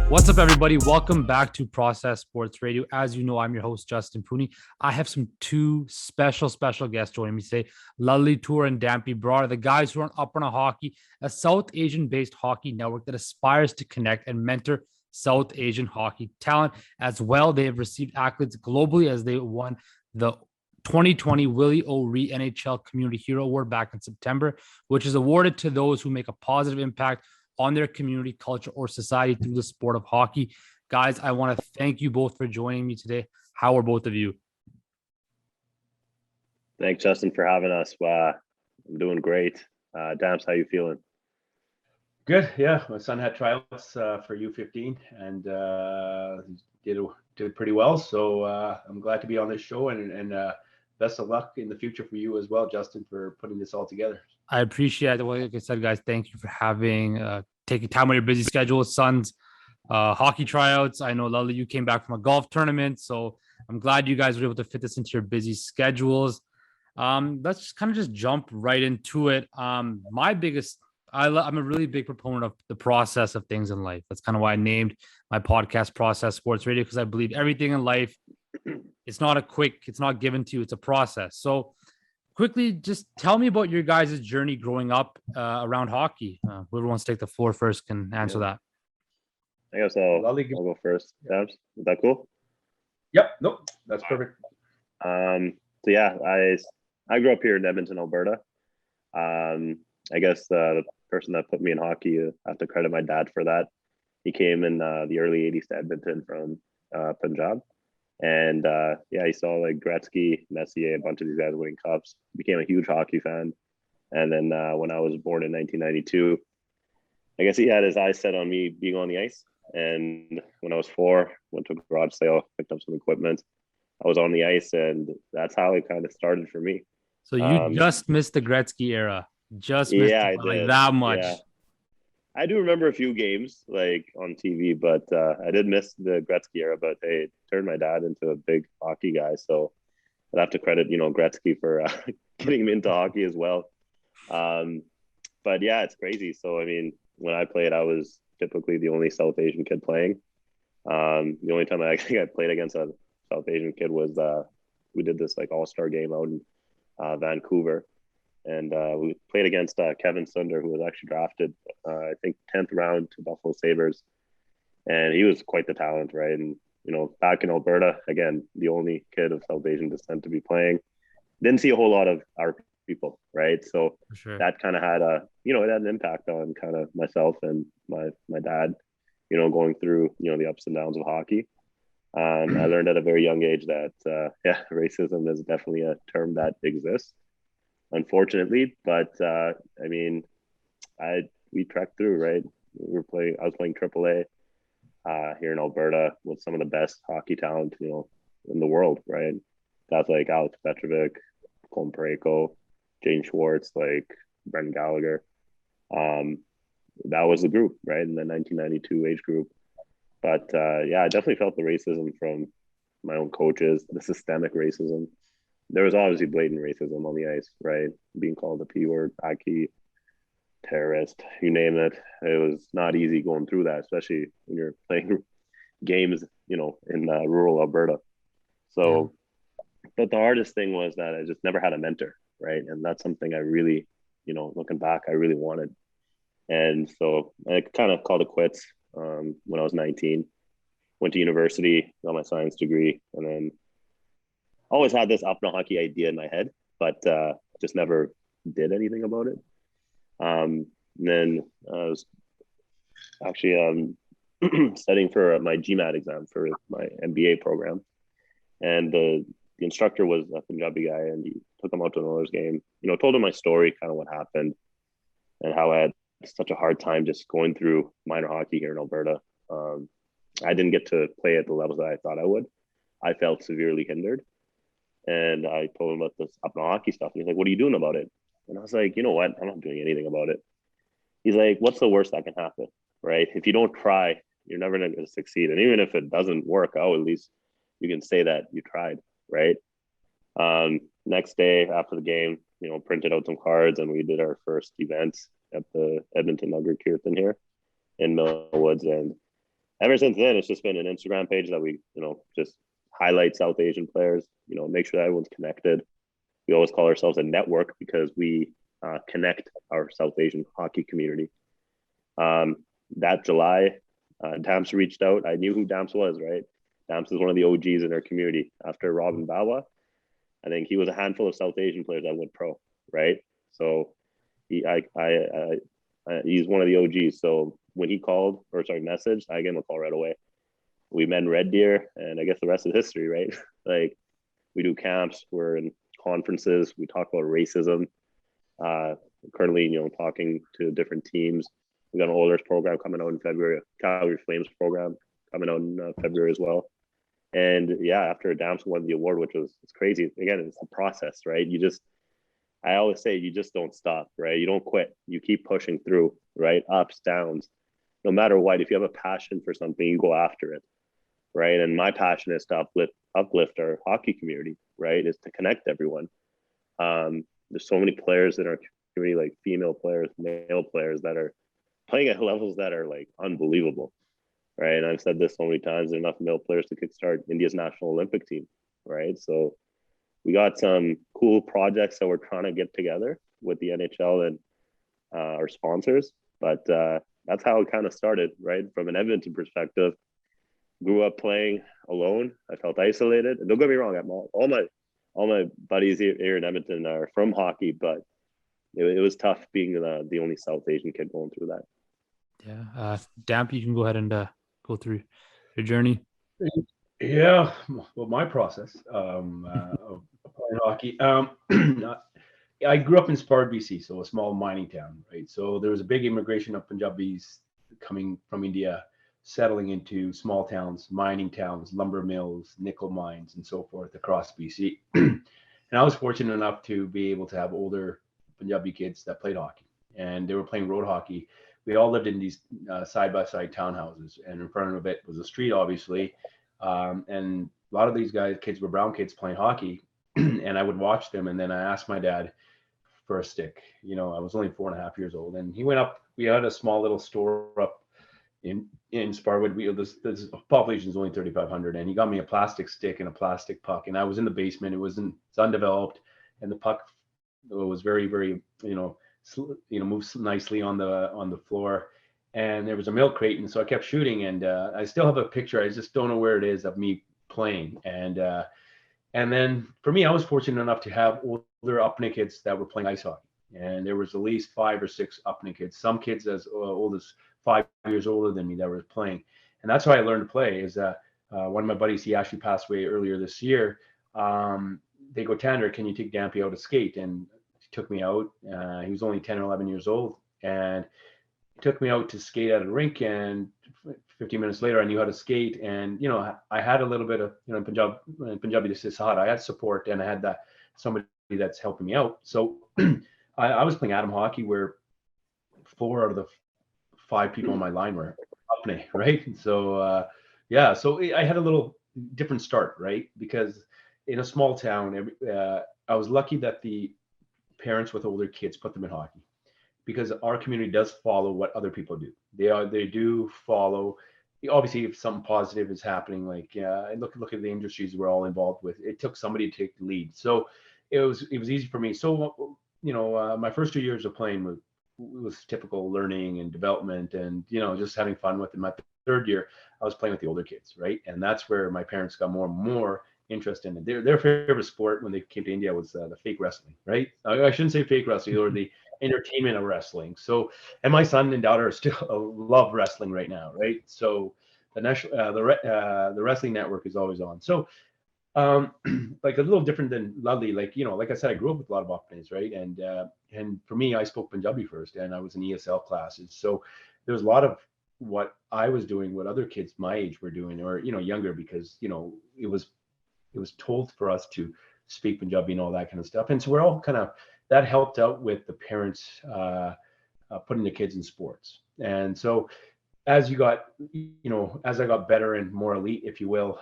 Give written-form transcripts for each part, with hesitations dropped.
What's up, everybody? Welcome back to Process Sports Radio. As you know, I'm your host, Justin Pooney. I have two special guests joining me today, Lally Tour and Dampy Broad, the guys who are on Apna Hockey, a South Asian-based hockey network that aspires to connect and mentor South Asian hockey talent. As well, they have received accolades globally as they won the 2020 Willie O'Ree NHL Community Hero Award back in September, which is awarded to those who make a positive impact on their community, culture, or society through the sport of hockey. Guys, I want to thank you both for joining me today. How are both of you? Thanks, Justin, for having us. I'm doing great. Damps, how you feeling? Good. Yeah, my son had tryouts for U15 and did pretty well. So I'm glad to be on this show, and best of luck in the future for you as well, Justin, for putting this all together. I appreciate it. Like I said, guys, thank you for taking time on your busy schedule, son's hockey tryouts. I know, Lally, you came back from a golf tournament, so I'm glad you guys were able to fit this into your busy schedules. Let's just kind of just jump right into it. I'm a really big proponent of the process of things in life. That's kind of why I named my podcast Process Sports Radio, because I believe everything in life, it's not given to you, it's a process. So quickly, just tell me about your guys' journey growing up around hockey. Whoever wants to take the floor first can answer that. I guess I'll go first. Dabs, is that cool? Yep. Nope. That's perfect. So yeah, I grew up here in Edmonton, Alberta. I guess the person that put me in hockey, I have to credit my dad for that. He came in the early 80s to Edmonton from Punjab. And he saw like Gretzky, Messier, a bunch of these guys winning cups. Became a huge hockey fan. And then when I was born in 1992, I guess he had his eyes set on me being on the ice. And when I was 4, went to a garage sale, picked up some equipment. I was on the ice, and that's how it kind of started for me. So you just missed the Gretzky era. Just missed it like that much. Yeah. I do remember a few games like on TV, but I did miss the Gretzky era. But it turned my dad into a big hockey guy, so I'd have to credit Gretzky for getting him into hockey as well. But yeah, it's crazy. So I mean, when I played, I was typically the only South Asian kid playing. The only time I played against a South Asian kid was we did this like all-star game out in Vancouver. And we played against Kevin Sunder, who was actually drafted, I think, 10th round to Buffalo Sabres. And he was quite the talent, right? And, back in Alberta, again, the only kid of South Asian descent to be playing. Didn't see a whole lot of our people, right? So that kind of had it had an impact on kind of myself and my dad, going through, the ups and downs of hockey. I learned at a very young age that, racism is definitely a term that exists. Unfortunately, but I mean, we trekked through, right? I was playing AAA here in Alberta with some of the best hockey talent, in the world, right? Guys like Alex Petrovic, Colin Parayko, Jane Schwartz, like Brendan Gallagher. That was the group, right? In the 1992 age group. But I definitely felt the racism from my own coaches, the systemic racism. There was obviously blatant racism on the ice, right? Being called the P word, Aki, terrorist, you name it. It was not easy going through that, especially when you're playing games, in rural Alberta. So, but the hardest thing was that I just never had a mentor, right? And that's something I really, looking back, I really wanted. And so I kind of called it quits when I was 19. Went to university, got my science degree, and then always had this Apna Hockey idea in my head, but just never did anything about it. And then I was actually studying for my GMAT exam for my MBA program. And the instructor was a Punjabi guy, and he took him out to an Oilers game, told him my story, kind of what happened, and how I had such a hard time just going through minor hockey here in Alberta. I didn't get to play at the levels that I thought I would. I felt severely hindered. And I told him about this Apna Hockey stuff. And he's like, what are you doing about it? And I was like, you know what? I'm not doing anything about it. He's like, what's the worst that can happen, right? If you don't try, you're never going to succeed. And even if it doesn't work out, at least you can say that you tried, right? Next day after the game, printed out some cards and we did our first event. at the Edmonton Nugget Kirtan here in Millwoods. And ever since then, it's just been an Instagram page that we, just highlight South Asian players, make sure that everyone's connected. We always call ourselves a network because we connect our South Asian hockey community. That July, Damps reached out. I knew who Damps was, right? Damps is one of the OGs in our community. After Robin Bawa, I think he was a handful of South Asian players that went pro, right? So he's one of the OGs. So when he messaged, I gave him a call right away. We met in Red Deer, and I guess the rest is history, right? Like, we do camps, we're in conferences, we talk about racism. Currently, talking to different teams. We got an Oilers program coming out in February, Calgary Flames program coming out in February as well. And yeah, after Damps won the award, it's crazy. Again, it's the process, right? I always say, you just don't stop, right? You don't quit. You keep pushing through, right? Ups, downs, no matter what. If you have a passion for something, you go after it, right? And my passion is to uplift our hockey community, right? Is to connect everyone. There's so many players in our community, like female players, male players, that are playing at levels that are like unbelievable, right? And I've said this so many times, there's enough male players to kickstart India's national Olympic team, right? So we got some cool projects that we're trying to get together with the NHL and our sponsors, but that's how it kind of started, right? From an Edmonton perspective, grew up playing alone. I felt isolated, and don't get me wrong, all my buddies here in Edmonton are from hockey, but it was tough being the only South Asian kid going through that. Yeah. Damp, you can go ahead and go through your journey. Yeah. Well, my process of playing hockey. I grew up in Spard, BC, so a small mining town, right? So there was a big immigration of Punjabis coming from India, settling into small towns, mining towns, lumber mills, nickel mines, and so forth across BC. And I was fortunate enough to be able to have older Punjabi kids that played hockey, and they were playing road hockey. We all lived in these side-by-side townhouses, and in front of it was a street, obviously. And a lot of these kids were brown kids playing hockey, and I would watch them. And then I asked my dad for a stick. I was only 4.5 years old, and he went up. We had a small little store up in Sparwood. This population is only 3,500, and he got me a plastic stick and a plastic puck. And I was in the basement. It's undeveloped, and the puck was very, very, moves nicely on the floor. And there was a milk crate, and so I kept shooting. And I still have a picture. I just don't know where it is of me playing. And then for me, I was fortunate enough to have older Apna kids that were playing ice hockey. And there was at least 5 or 6 Apna kids, some kids as old as 5 years older than me that were playing. And that's how I learned to play. Is one of my buddies, he actually passed away earlier this year. They go, Tander, can you take Dampy out to skate? And he took me out. He was only 10 or 11 years old. And he took me out to skate at a rink. And 15 minutes later, I knew how to skate. And, I had a little bit of, in Punjabi, this is hard. I had support, and I had somebody that's helping me out. So I was playing Atom hockey, where 4 out of the 5 people on my line were Apne, right? So, so I had a little different start, right? Because in a small town, I was lucky that the parents with older kids put them in hockey, because our community does follow what other people do. They do follow. Obviously, if something positive is happening, like look at the industries we're all involved with, it took somebody to take the lead. So it was easy for me. So my first 2 years of playing was typical learning and development, and just having fun with it. My third year, I was playing with the older kids, right? And that's where my parents got more and more interest in it. Their favorite sport when they came to India was the fake wrestling, right? I shouldn't say fake wrestling, or the entertainment of wrestling. So, and my son and daughter still love wrestling right now, right? So the national, the wrestling network is always on. So, like a little different than Ludley, like I said, I grew up with a lot of Afghans, right? And for me, I spoke Punjabi first, and I was in ESL classes. So there was a lot of what I was doing, what other kids my age were doing, or younger, because it was told for us to speak Punjabi and all that kind of stuff. And so we're all that helped out with the parents putting the kids in sports. And so as you got, as I got better and more elite, if you will,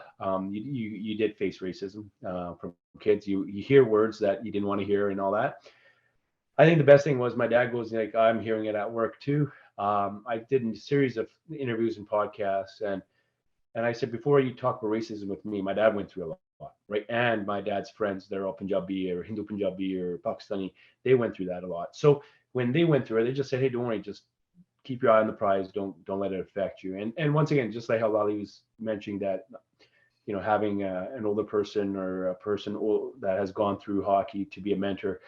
you did face racism from kids. You hear words that you didn't want to hear and all that. I think the best thing was my dad goes like, I'm hearing it at work too. I did a series of interviews and podcasts, and I said, before you talk about racism with me, my dad went through a lot, right? And my dad's friends, they're all Punjabi or Hindu Punjabi or Pakistani, they went through that a lot. So when they went through it, they just said, hey, don't worry, just keep your eye on the prize. Don't let it affect you. And once again, just like how Lali was mentioning that, having an older person or a person that has gone through hockey to be a mentor,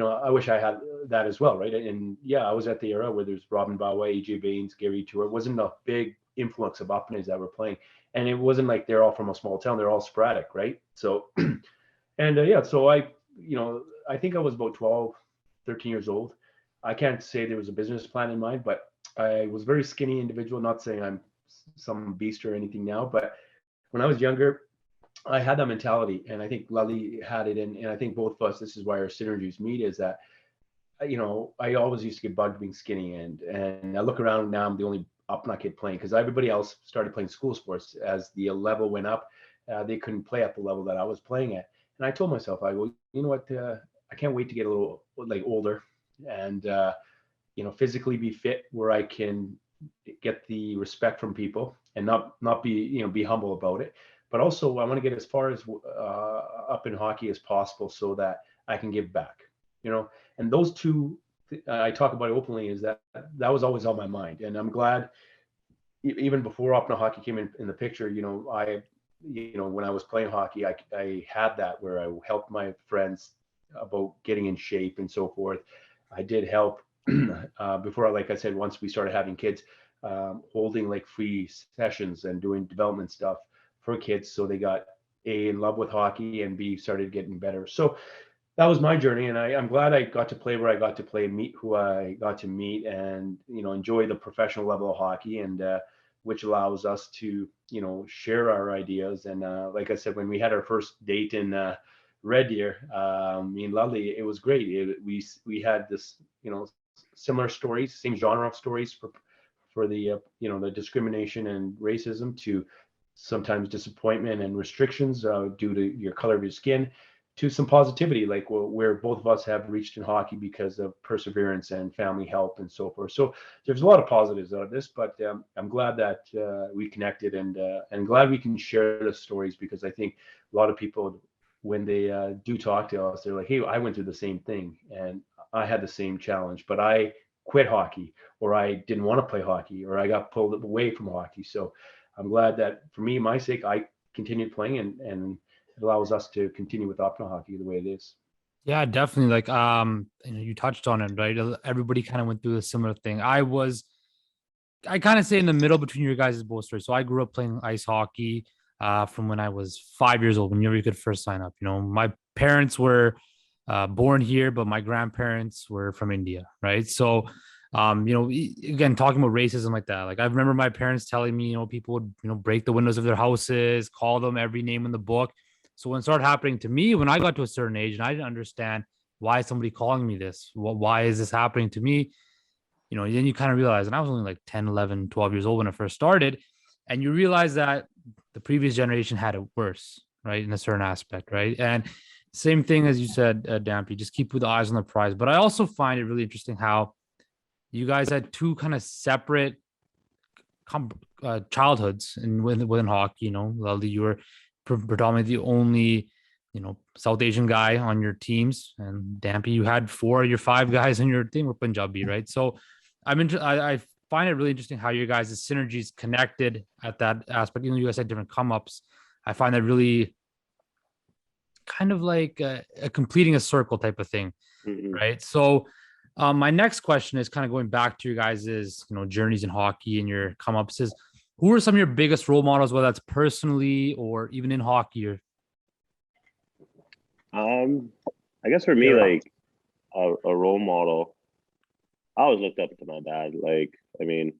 I wish I had that as well, right? And yeah, I was at the era where there's Robin Bawa, AJ Baines, Gary Tour. It wasn't a big influx of Apnas that were playing, and it wasn't like they're all from a small town. They're all sporadic, right? So, and yeah, so I think I was about 12, 13 years old. I can't say there was a business plan in mind, but I was a very skinny individual. Not saying I'm some beast or anything now, but when I was younger, I had that mentality, and I think Lali had it, and I think both of us. This is why our synergies meet. Is that I always used to get bugged being skinny, and I look around now. I'm the only Apna kid playing because everybody else started playing school sports as the level went up. They couldn't play at the level that I was playing at, and I told myself, I go, you know what? I can't wait to get a little like older, and physically be fit where I can get the respect from people and not be humble about it. But also, I want to get as far as up in hockey as possible so that I can give back. And those two I talk about it openly is that was always on my mind, and I'm glad even before Apna Hockey came in the picture. When I was playing hockey, I had that where I helped my friends about getting in shape and so forth. I did help before, like I said, once we started having kids, holding like free sessions and doing development stuff for kids, so they got A, in love with hockey, and B, started getting better. So that was my journey, and I'm glad I got to play where I got to play, meet who I got to meet, and enjoy the professional level of hockey, and which allows us to share our ideas. And like I said, when we had our first date in Red Deer, me and Lally, it was great. We had this similar stories, same genre of stories for the the discrimination and racism, to sometimes disappointment and restrictions due to your color of your skin, to some positivity, like where both of us have reached in hockey because of perseverance and family help and so forth. So there's a lot of positives out of this, but I'm glad that we connected, and glad we can share the stories, because I think a lot of people, when they do talk to us, they're like, hey, I went through the same thing and I had the same challenge, but I quit hockey, or I didn't want to play hockey, or I got pulled away from hockey. So I'm glad that for me, my sake, I continued playing, and it allows us to continue with Optima Hockey the way it is. Yeah, definitely. Like, you touched on it, right? Everybody kind of went through a similar thing. I kind of say in the middle between your guys' both stories. So I grew up playing ice hockey from when I was 5 years old, whenever you could first sign up. My parents were born here, but my grandparents were from India, right? So, again, talking about racism like that, like I remember my parents telling me, people would, break the windows of their houses, call them every name in the book. So when it started happening to me, when I got to a certain age and I didn't understand why is somebody calling me this, why is this happening to me? Then you kind of realize, and I was only like 10, 11, 12 years old when I first started, and you realize that the previous generation had it worse, right? In a certain aspect, right? And same thing as you said, Dampy, just keep with the eyes on the prize. But I also find it really interesting how you guys had two kind of separate childhoods within hockey. Lali, you were predominantly the only, South Asian guy on your teams, and Dampy, you had 4 of your 5 guys on your team were Punjabi, right? So I find it really interesting how you guys' synergies connected at that aspect. You guys had different come ups. I find that really kind of like a completing a circle type of thing, Mm-hmm. right? So my next question is kind of going back to your guys' journeys in hockey and your come ups. Is who are some of your biggest role models, whether that's personally or even in hockey? Or I guess for me, like a role model, I always looked up to my dad. Like, I mean,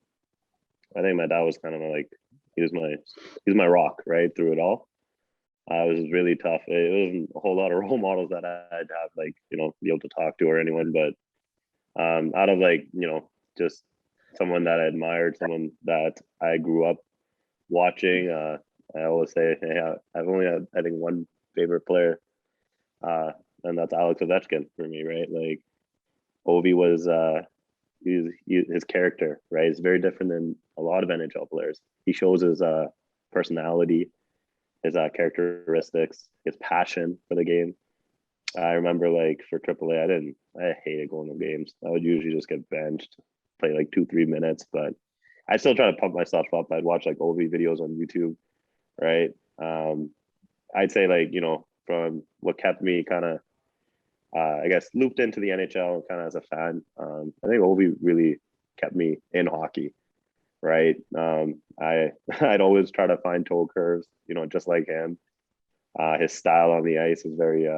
I think my dad was kind of like he was my rock right through it all. It was really tough. It wasn't a whole lot of role models that I'd have, like, be able to talk to or anyone, but out of like, just someone that I admired, someone that I grew up watching. I always say, hey, I've only had, I think, one favorite player, and that's Alex Ovechkin for me, right? Like, Ovi was his character, right? Is very different than a lot of NHL players. He shows his personality, his characteristics, his passion for the game. I remember like for AAA, I hated going to games. I would usually just get benched, play like 2-3 minutes, but I still try to pump myself up. I'd watch like Ovi videos on YouTube, right? I'd say like, from what kept me kind of, I guess, looped into the NHL kind of as a fan. I think Ovi really kept me in hockey, right? I'd always try to find toe curves, just like him. His style on the ice is very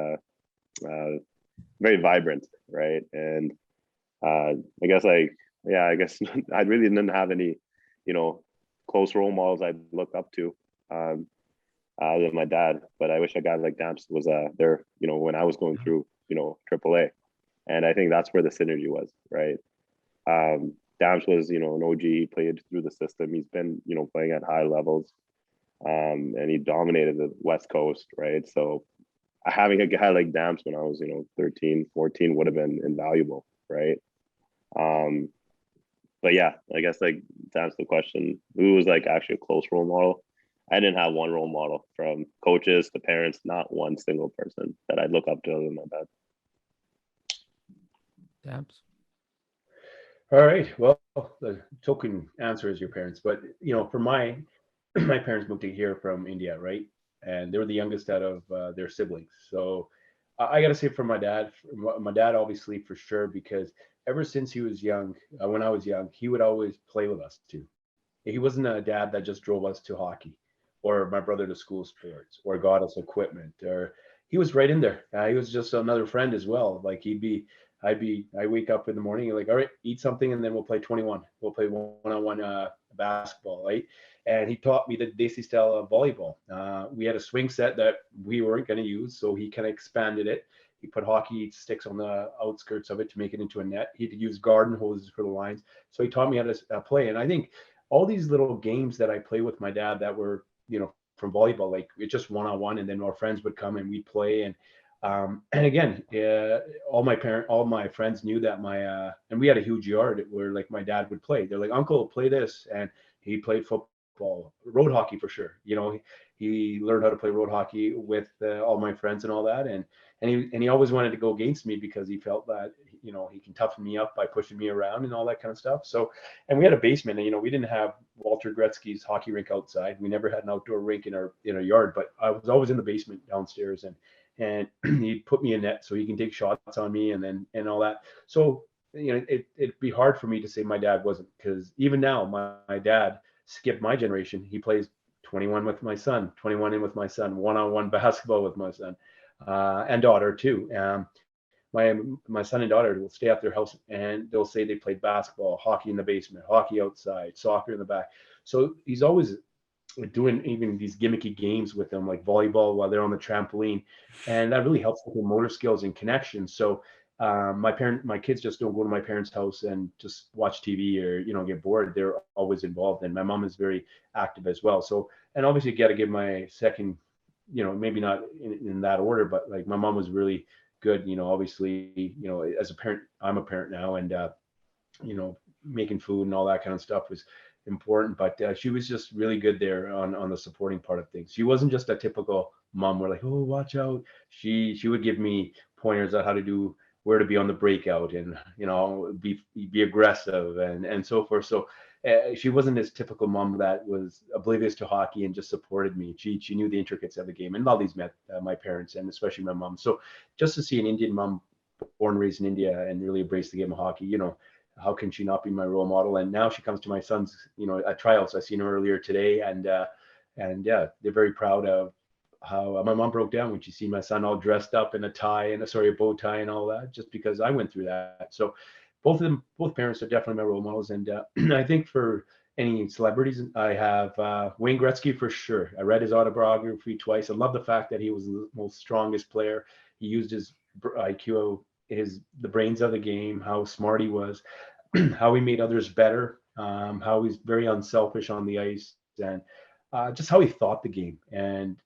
vibrant, right? And I guess I really didn't have any, close role models I'd look up to, other than my dad. But I wish a guy like Damps was there, when I was going through, AAA, and I think that's where the synergy was, right? Damps was, an OG. He played through the system. He's been, playing at high levels, and he dominated the West Coast, right? So having a guy like Damps when I was, 13, 14 would have been invaluable, right? But yeah, I guess like to answer the question, who was like actually a close role model? I didn't have one role model, from coaches to parents, not one single person that I'd look up to other than my dad. Dabs. All right. Well, the token answer is your parents, but for my parents moved to here from India, right? And they were the youngest out of their siblings. So I got to say, for my dad obviously for sure, because ever since he was young, when I was young, he would always play with us too. He wasn't a dad that just drove us to hockey, or my brother to school sports, or got us equipment, or he was right in there. He was just another friend as well. Like I wake up in the morning and like, all right, eat something, and then we'll play 21. We'll play one-on-one basketball, right? And he taught me the Desi style of volleyball. We had a swing set that we weren't going to use, so he kind of expanded it. He put hockey sticks on the outskirts of it to make it into a net. He could use garden hoses for the lines. So he taught me how to play. And I think all these little games that I play with my dad that were, from volleyball, like it's just one-on-one, and then our friends would come and we'd play. And again, all my friends knew that and we had a huge yard where like my dad would play. They're like, Uncle, play this. And he played football, road hockey for sure. He learned how to play road hockey with all my friends and all that. And he always wanted to go against me because he felt that, he can toughen me up by pushing me around and all that kind of stuff. So, and we had a basement, and, we didn't have Walter Gretzky's hockey rink outside. We never had an outdoor rink in our yard, but I was always in the basement downstairs, and he'd put me in net so he can take shots on me and all that. So, it'd be hard for me to say my dad wasn't, because even now my dad skipped my generation. He plays 21 with my son, 21 in with my son, one-on-one basketball with my son, and daughter too. My son and daughter will stay at their house and they'll say they played basketball, hockey in the basement, hockey outside, soccer in the back. So he's always doing even these gimmicky games with them, like volleyball while they're on the trampoline, and that really helps with their motor skills and connections. So my kids just don't go to my parents' house and just watch TV or get bored. They're always involved, and my mom is very active as well. So, and obviously got to give my second, maybe not in that order, but like my mom was really good. Obviously, as a parent, I'm a parent now, and making food and all that kind of stuff was important, but she was just really good there on the supporting part of things. She wasn't just a typical mom where like, oh, watch out. She would give me pointers on how to do, where to be on the breakout, and be aggressive and so forth. So she wasn't this typical mom that was oblivious to hockey and just supported me. She knew the intricacies of the game, and Lolly's met my parents and especially my mom. So just to see an Indian mom born and raised in India and really embrace the game of hockey, how can she not be my role model? And now she comes to my son's, at tryouts. I seen her earlier today, and yeah, they're very proud of how my mom broke down when she seen my son all dressed up in a bow tie and all that, just because I went through that. So both parents are definitely my role models. And I think for any celebrities, I have Wayne Gretzky for sure. I read his autobiography twice. I love the fact that he was the most strongest player. He used his IQ, the brains of the game, how smart he was, how he made others better, how he's very unselfish on the ice, and just how he thought the game. And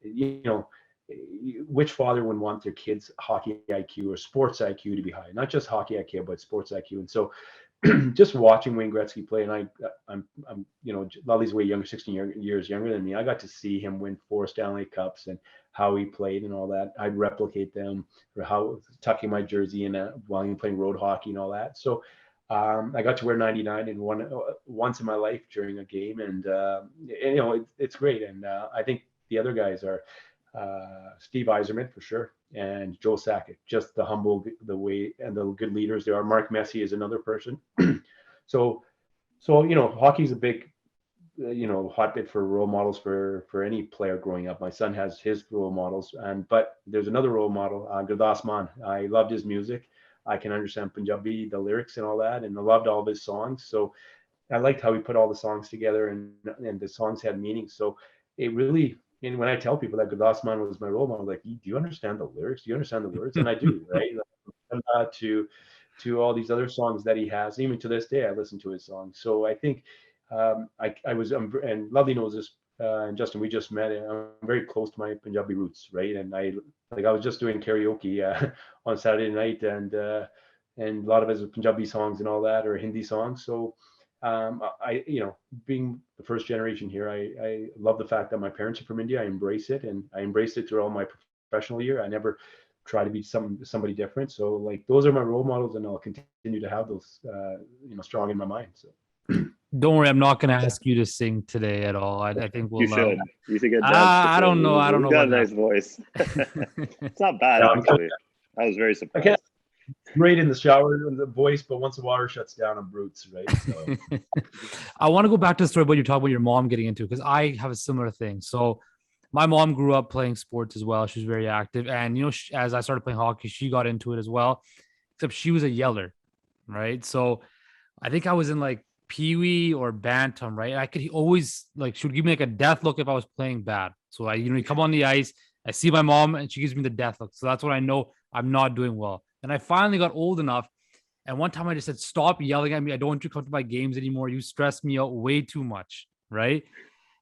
which father would want their kids' hockey IQ or sports IQ to be high? Not just hockey IQ, but sports IQ. And so, just watching Wayne Gretzky play, and I'm Lully's way younger, 16 years younger than me. I got to see him win 4 Stanley Cups and how he played and all that. I'd replicate them, or how tucking my jersey in while he was playing road hockey and all that. So I got to wear 99 and once in my life during a game, and it's great. And I think the other guys are Steve Yzerman for sure, and Joe Sakic, just the humble, the way, and the good leaders they are. Mark Messier is another person. so hockey's a big hotbed for role models for any player growing up. My son has his role models, but there's another role model, Gurdas Mann. I loved his music. I can understand Punjabi, the lyrics and all that, and I loved all of his songs. So I liked how he put all the songs together, and the songs had meaning. So it really, and when I tell people that Gurdas Mann was my role model, like, do you understand the lyrics? Do you understand the words? And I do, right? To all these other songs that he has, even to this day, I listen to his songs. So I think I was, and Lovely knows this, and Justin, we just met. I'm very close to my Punjabi roots, right? And I was just doing karaoke on Saturday night, and a lot of his Punjabi songs and all that, or Hindi songs. So being the first generation here, I love the fact that my parents are from India. I embrace it, and I embraced it through all my professional year. I never try to be somebody different. So like, those are my role models, and I'll continue to have those strong in my mind. So Don't worry, I'm not going to ask you to sing today at all. I think we'll. You should. You should get dance. I don't know. I don't know. You got a nice voice. It's not bad, actually. I was very surprised. Okay. Great in the shower and the voice, but once the water shuts down, I'm brutes, right? So I want to go back to the story about you talking about your mom getting into, because I have a similar thing. So my mom grew up playing sports as well. She was very active, and as I started playing hockey, she got into it as well. Except she was a yeller, right? So I think I was in like peewee or bantam, right? I could always, like, she would give me like a death look if I was playing bad. So you come on the ice, I see my mom, and she gives me the death look. So that's when I know I'm not doing well. And I finally got old enough. And one time I just said, stop yelling at me. I don't want you to come to my games anymore. You stress me out way too much. Right.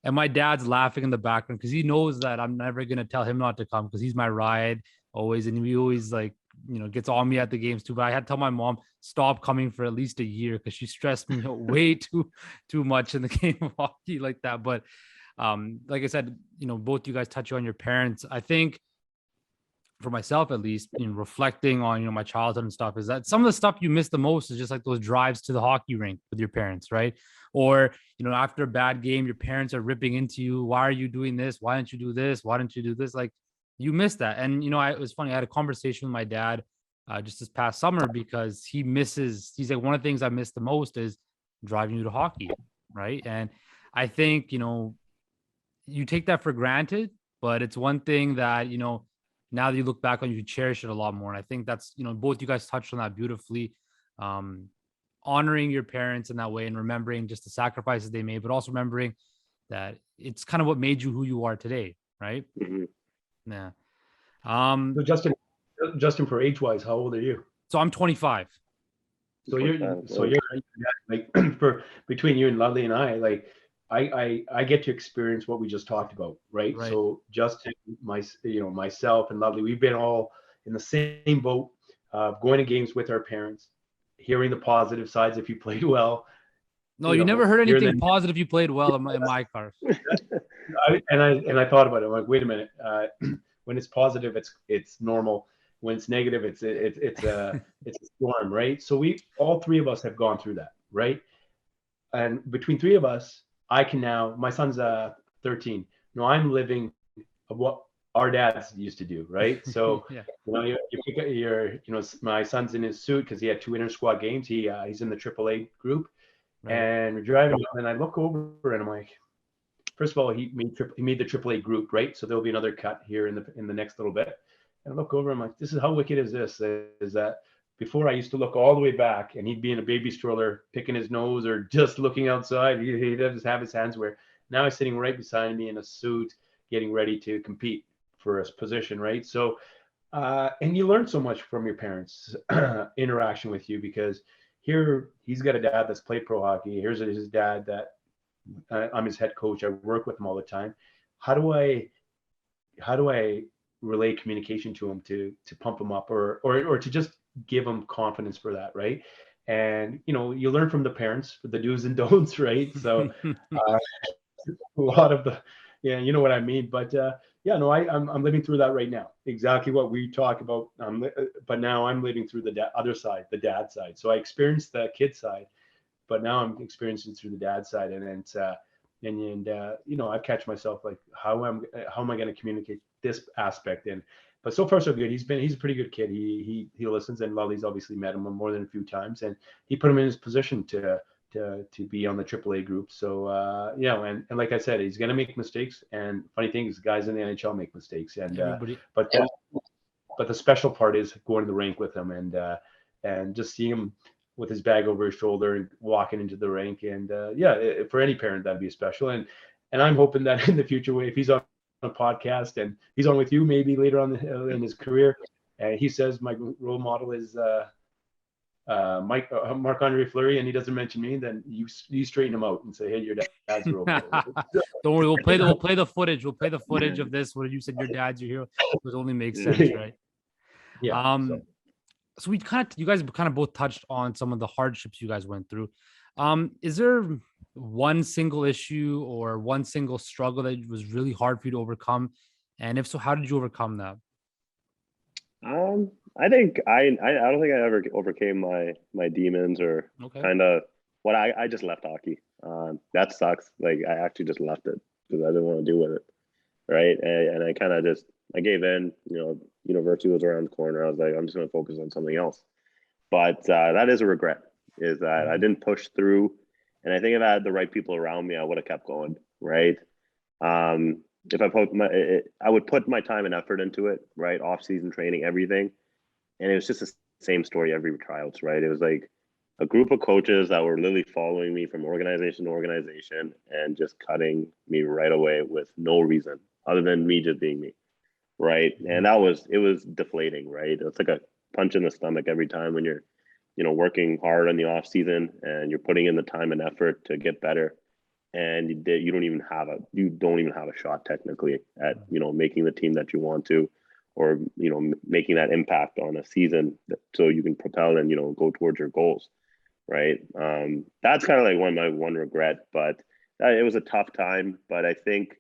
And my dad's laughing in the background because he knows that I'm never going to tell him not to come, because he's my ride always. And he always gets on me at the games too. But I had to tell my mom, stop coming for at least a year, because she stressed me out way too much in the game of hockey like that. But like I said, both you guys touch on your parents. I think, for myself at least, reflecting on my childhood and stuff, is that some of the stuff you miss the most is just like those drives to the hockey rink with your parents, right? Or after a bad game, your parents are ripping into you. Why are you doing this? Why don't you do this? Why don't you do this? Like, you miss that. And it was funny, I had a conversation with my dad just this past summer, because he's like, one of the things I miss the most is driving you to hockey, right? And I think you take that for granted, but it's one thing that now that you look back on, you cherish it a lot more. And I think that's, both you guys touched on that beautifully, honoring your parents in that way, and remembering just the sacrifices they made, but also remembering that it's kind of what made you who you are today. Right. Mm-hmm. Yeah. So Justin, for age-wise, how old are you? So I'm 25. So you're like, for between you and Lovely and I, like, I get to experience what we just talked about, right? So Justin, myself and Lovely, we've been all in the same boat, going to games with our parents, hearing the positive sides if you played well. No, you never heard anything positive you played well in my car. I thought about it. I'm like, wait a minute. When it's positive, it's normal. When it's negative, it's a storm, right? So all three of us have gone through that, right? And between three of us, I can now, my son's 13. No, I'm living what our dads used to do, right? So, yeah. You pick up my son's in his suit because he had 2 inter squad games. He's in the AAA group, right. And we're driving, and I look over and I'm like, first of all, he made the AAA group, right? So there'll be another cut here in the next little bit. And I look over, I'm like, this is how wicked is this? Is that before I used to look all the way back, and he'd be in a baby stroller picking his nose or just looking outside. He'd just have his hands where now he's sitting right beside me in a suit, getting ready to compete for his position, right? So, and you learn so much from your parents' interaction with you, because here he's got a dad that's played pro hockey. Here's his dad that I'm his head coach. I work with him all the time. How do I relay communication to him to pump him up, or to just give him confidence for that, right? And you learn from the parents the do's and don'ts, right? So uh, a lot of the, yeah, you know what I mean. But yeah, no, I'm living through that right now. Exactly what we talk about. But now I'm living through the other side, the dad side. So I experienced the kid side, but now I'm experiencing through the dad side, and I catch myself like how am I going to communicate this aspect? And but so far so good. He's a pretty good kid. He listens, and Lully's obviously met him more than a few times, and he put him in his position to be on the AAA group. So and like I said, he's going to make mistakes. And funny thing is, guys in the NHL make mistakes, and Everybody. but the special part is going to the rink with him, and just seeing him with his bag over his shoulder and walking into the rink. And for any parent, that'd be special. And I'm hoping that in the future, if he's on a podcast and he's on with you, maybe later on in his career, he says my role model is Marc-Andre Fleury, and he doesn't mention me, then you straighten him out and say, hey, your dad's role model. Don't worry, we'll play the footage. We'll play the footage of this where you said your dad's your hero. It only makes sense, right? Yeah. So you guys kind of both touched on some of the hardships you guys went through. Is there one single issue or one single struggle that was really hard for you to overcome? And if so, how did you overcome that? I think I don't think I ever overcame my demons or Okay. kind of what I just left hockey. That sucks. Like I actually just left it because I didn't want to deal with it. Right. And I kind of I gave in, university was around the corner. I was like, I'm just going to focus on something else. But that is a regret, is that I didn't push through. And I think if I had the right people around me, I would have kept going. Right. If I would put my time and effort into it, right? Off season training, everything. And it was just the same story every tryouts, right? It was like a group of coaches that were literally following me from organization to organization and just cutting me right away with no reason other than me just being me, right? And it was deflating, right? It's like a punch in the stomach every time when you're, working hard in the off season and you're putting in the time and effort to get better, and you don't even have a shot technically at making the team that you want to, or making that impact on a season so you can propel and go towards your goals, right? That's kind of like one regret, but it was a tough time. But I think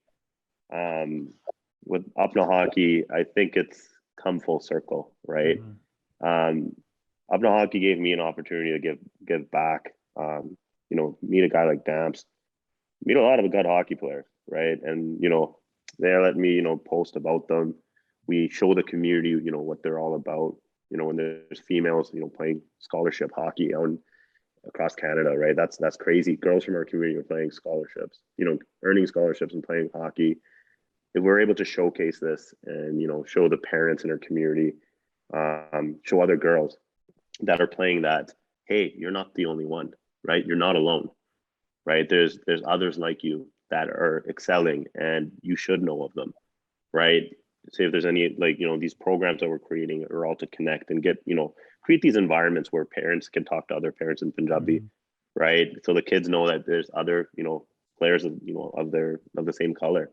with Apna Hockey, I think it's come full circle, right? Apna Hockey gave me an opportunity to give back. Meet a guy like Damps, meet a lot of good hockey players, right? And they let me post about them. We show the community what they're all about. When there's females playing scholarship hockey across Canada, right? That's crazy. Girls from our community are playing scholarships, earning scholarships and playing hockey. If we're able to showcase this and show the parents in our community, show other girls that are playing that, hey, you're not the only one, right? You're not alone, right? There's others like you that are excelling, and you should know of them, right? Say if there's any these programs that we're creating are all to connect and get create these environments where parents can talk to other parents in Punjabi, right? So the kids know that there's other players of the same color,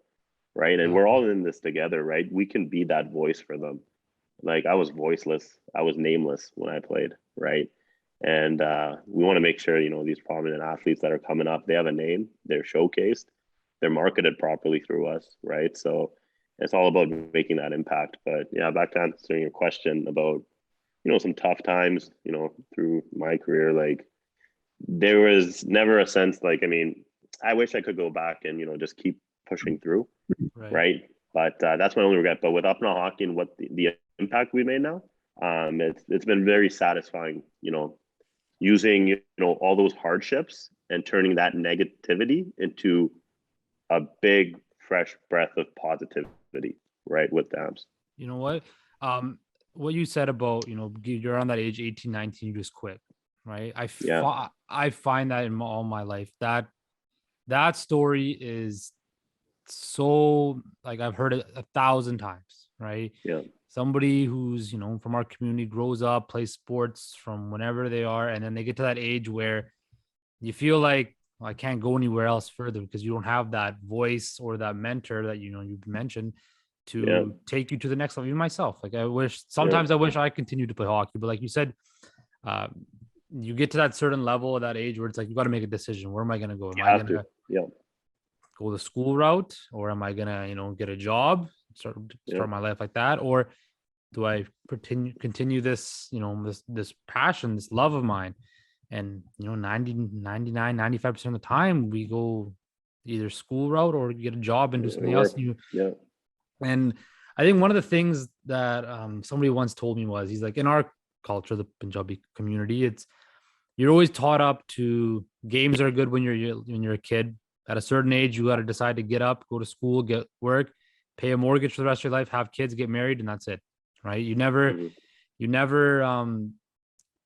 right? And we're all in this together, right? We can be that voice for them. Like I was voiceless, I was nameless when I played, right? And we want to make sure these prominent athletes that are coming up, they have a name, they're showcased, they're marketed properly through us, right? So it's all about making that impact. But yeah, back to answering your question about some tough times through my career, like there was never a sense I wish I could go back and just keep pushing through, right? But that's my only regret. But with Apna Hockey and what the impact we made now, it's been very satisfying using all those hardships and turning that negativity into a big fresh breath of positivity, right? With Dams. You know what you said about you're on that age 18, 19, you just quit, right? I find that in all my life that story is so, like, I've heard it 1,000 times, right? Yeah. Somebody who's from our community grows up, plays sports from whenever they are, and then they get to that age where you feel like, well, I can't go anywhere else further because you don't have that voice or that mentor that you've mentioned. to take you to the next level. Even myself, like sometimes I wish I continued to play hockey, but like you said, you get to that certain level at that age where it's like you got to make a decision. Where am I going to go? Am I going to go the school route, or am I going to get a job, start my life like that, or do I continue this this passion, this love of mine? And 95% of the time we go either school route or get a job and do something else new. And I think one of the things that somebody once told me was, he's like, in our culture, the Punjabi community, you're always taught up to games are good when you're a kid. At a certain age, you got to decide to get up, go to school, get work, pay a mortgage for the rest of your life, have kids, get married, and that's it, right? You never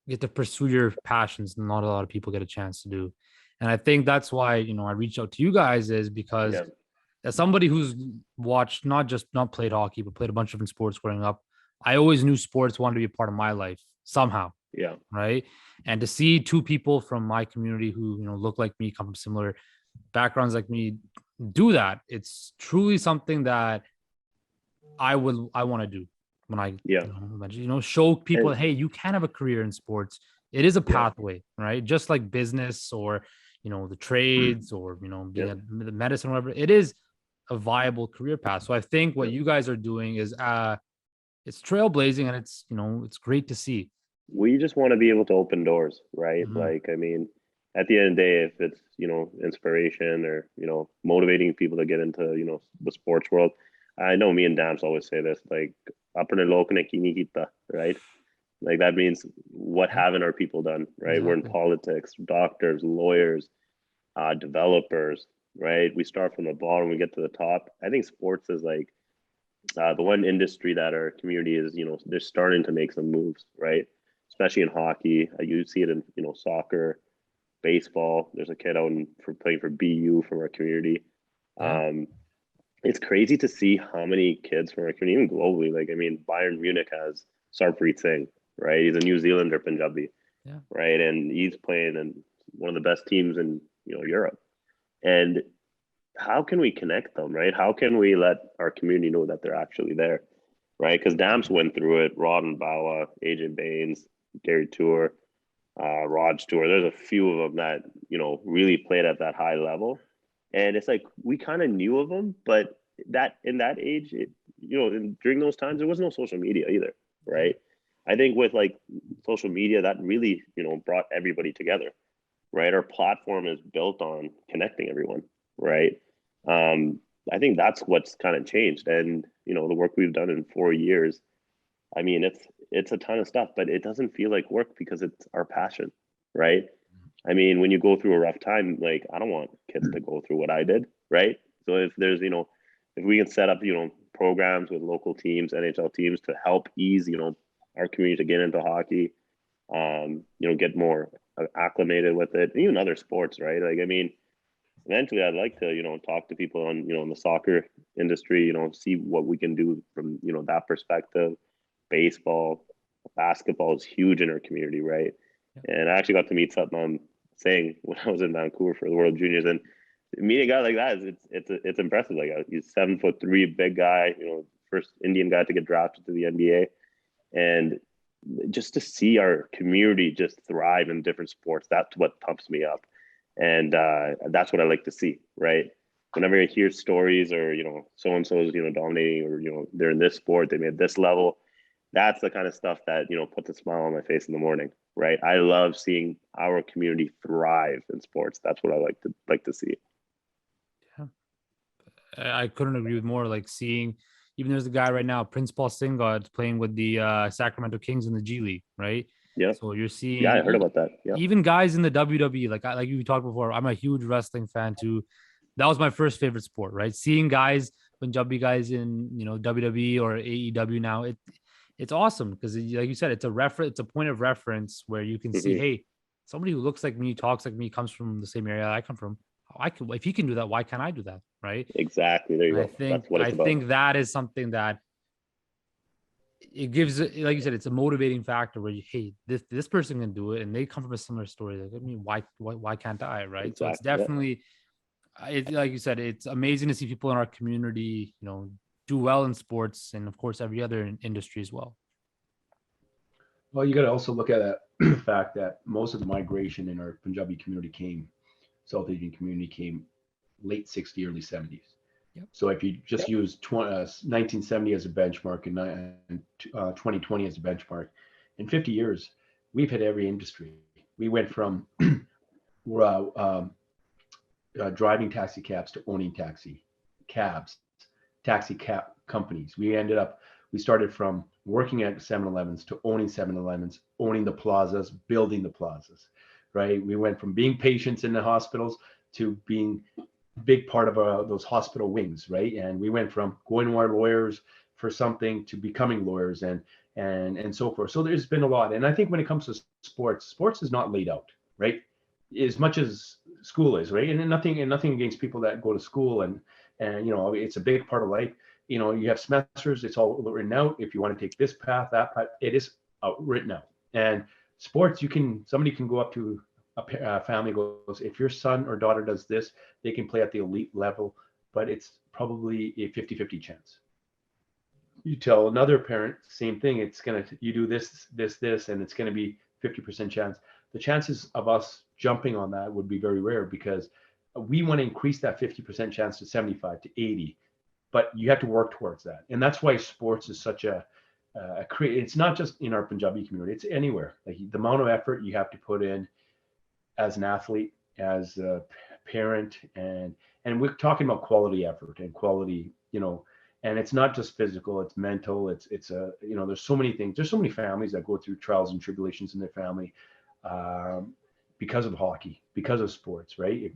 get to pursue your passions, and not a lot of people get a chance to do. And I think that's why I reached out to you guys, is because as somebody who's watched not played hockey, but played a bunch of different sports growing up, I always knew sports wanted to be a part of my life somehow. Right. And to see two people from my community who look like me, come from similar backgrounds like me, do that, it's truly something that I want to do when I show people, hey, you can have a career in sports. It is a pathway, right? Just like business or the trades or being a medicine or whatever, it is a viable career path. So I think what you guys are doing is it's trailblazing, and it's great to see. We just want to be able to open doors, right? Like, I mean, at the end of the day, if it's inspiration or motivating people to get into the sports world, I know me and Dams always say this, like, apne lok ne ki nahi kita, right? Like, that means what haven't our people done, right? Exactly. We're in politics, doctors, lawyers, developers, right? We start from the bottom, we get to the top. I think sports is like the one industry that our community is, they're starting to make some moves, right? Especially in hockey. You see it in, soccer, baseball. There's a kid out playing for BU from our community. It's crazy to see how many kids from our community, even globally. Like, I mean, Bayern Munich has Sarpreet Singh, right? He's a New Zealander Punjabi, right? And he's playing in one of the best teams in Europe. And how can we connect them, right? How can we let our community know that they're actually there, right? Because Dams went through it. Robin Bawa, AJ Baines, Gary Tour, Raj Tour. There's a few of them that really played at that high level. And it's like we kind of knew of them, but that in that age, during those times, there was no social media either, right? I think with like social media, that really brought everybody together, right? Our platform is built on connecting everyone, right? I think that's what's kind of changed, and the work we've done in 4 years. I mean, it's a ton of stuff, but it doesn't feel like work because it's our passion, right? I mean, when you go through a rough time, like, I don't want kids to go through what I did, right? So if there's, if we can set up, programs with local teams, NHL teams to help ease, our community to get into hockey, get more acclimated with it, even other sports, right? Like, I mean, eventually I'd like to, talk to people on, in the soccer industry, see what we can do from, that perspective. Baseball, basketball is huge in our community, right? And I actually got to meet Satnam Singh when I was in Vancouver for the World Juniors, and meeting a guy like that it's impressive. Like, he's 7'3", big guy, first Indian guy to get drafted to the NBA, and just to see our community just thrive in different sports, that's what pumps me up, and that's what I like to see, right? Whenever I hear stories or so and so is dominating, or they're in this sport, they made this level. That's the kind of stuff that puts a smile on my face in the morning, right? I love seeing our community thrive in sports. That's what I like to see. Yeah, I couldn't agree with more. Like, seeing, even there's a guy right now, Prince Paul Singh, playing with the Sacramento Kings in the G League, right? Yeah. So you're seeing. Yeah, I heard about that. Yeah. Even guys in the WWE, like you talked before, I'm a huge wrestling fan too. That was my first favorite sport, right? Seeing guys, Punjabi guys in WWE or AEW now, it's awesome because, like you said, it's a point of reference where you can see, hey, somebody who looks like me, talks like me, comes from the same area I come from. If he can do that, why can't I do that? Right? Exactly. There you go. I think that is something that it gives, like you said, it's a motivating factor where hey, this person can do it, and they come from a similar story. Like, I mean, why can't I? Right? Exactly. So it's definitely, like you said, it's amazing to see people in our community, do well in sports and, of course, every other industry as well. Well, you got to also look at the fact that most of the migration in our Punjabi community South Asian community came late 60s, early 70s. Yep. So if you just use 1970 as a benchmark and 2020 as a benchmark, in 50 years, we've hit every industry. We went from driving taxi cabs to owning taxi cab companies. We started from working at 7-Elevens to owning 7-Elevens, owning the plazas, building the plazas, right? We went from being patients in the hospitals to being a big part of those hospital wings, right? And we went from going to our lawyers for something to becoming lawyers and so forth. So there's been a lot. And I think when it comes to sports is not laid out, right? As much as school is, right? And nothing against people that go to school and it's a big part of life. You have semesters, it's all written out. If you want to take this path, that path, it is written out. And sports, somebody can go up to a family, goes, if your son or daughter does this, they can play at the elite level, but it's probably a 50-50 chance. You tell another parent, same thing, you do this, and it's going to be 50% chance. The chances of us jumping on that would be very rare, because we want to increase that 50% chance to 75 to 80, but you have to work towards that. And that's why sports is such it's not just in our Punjabi community, it's anywhere. Like the amount of effort you have to put in as an athlete, as a parent, and we're talking about quality effort and quality, and it's not just physical, it's mental, there's so many things. There's so many families that go through trials and tribulations in their family because of hockey, because of sports, right?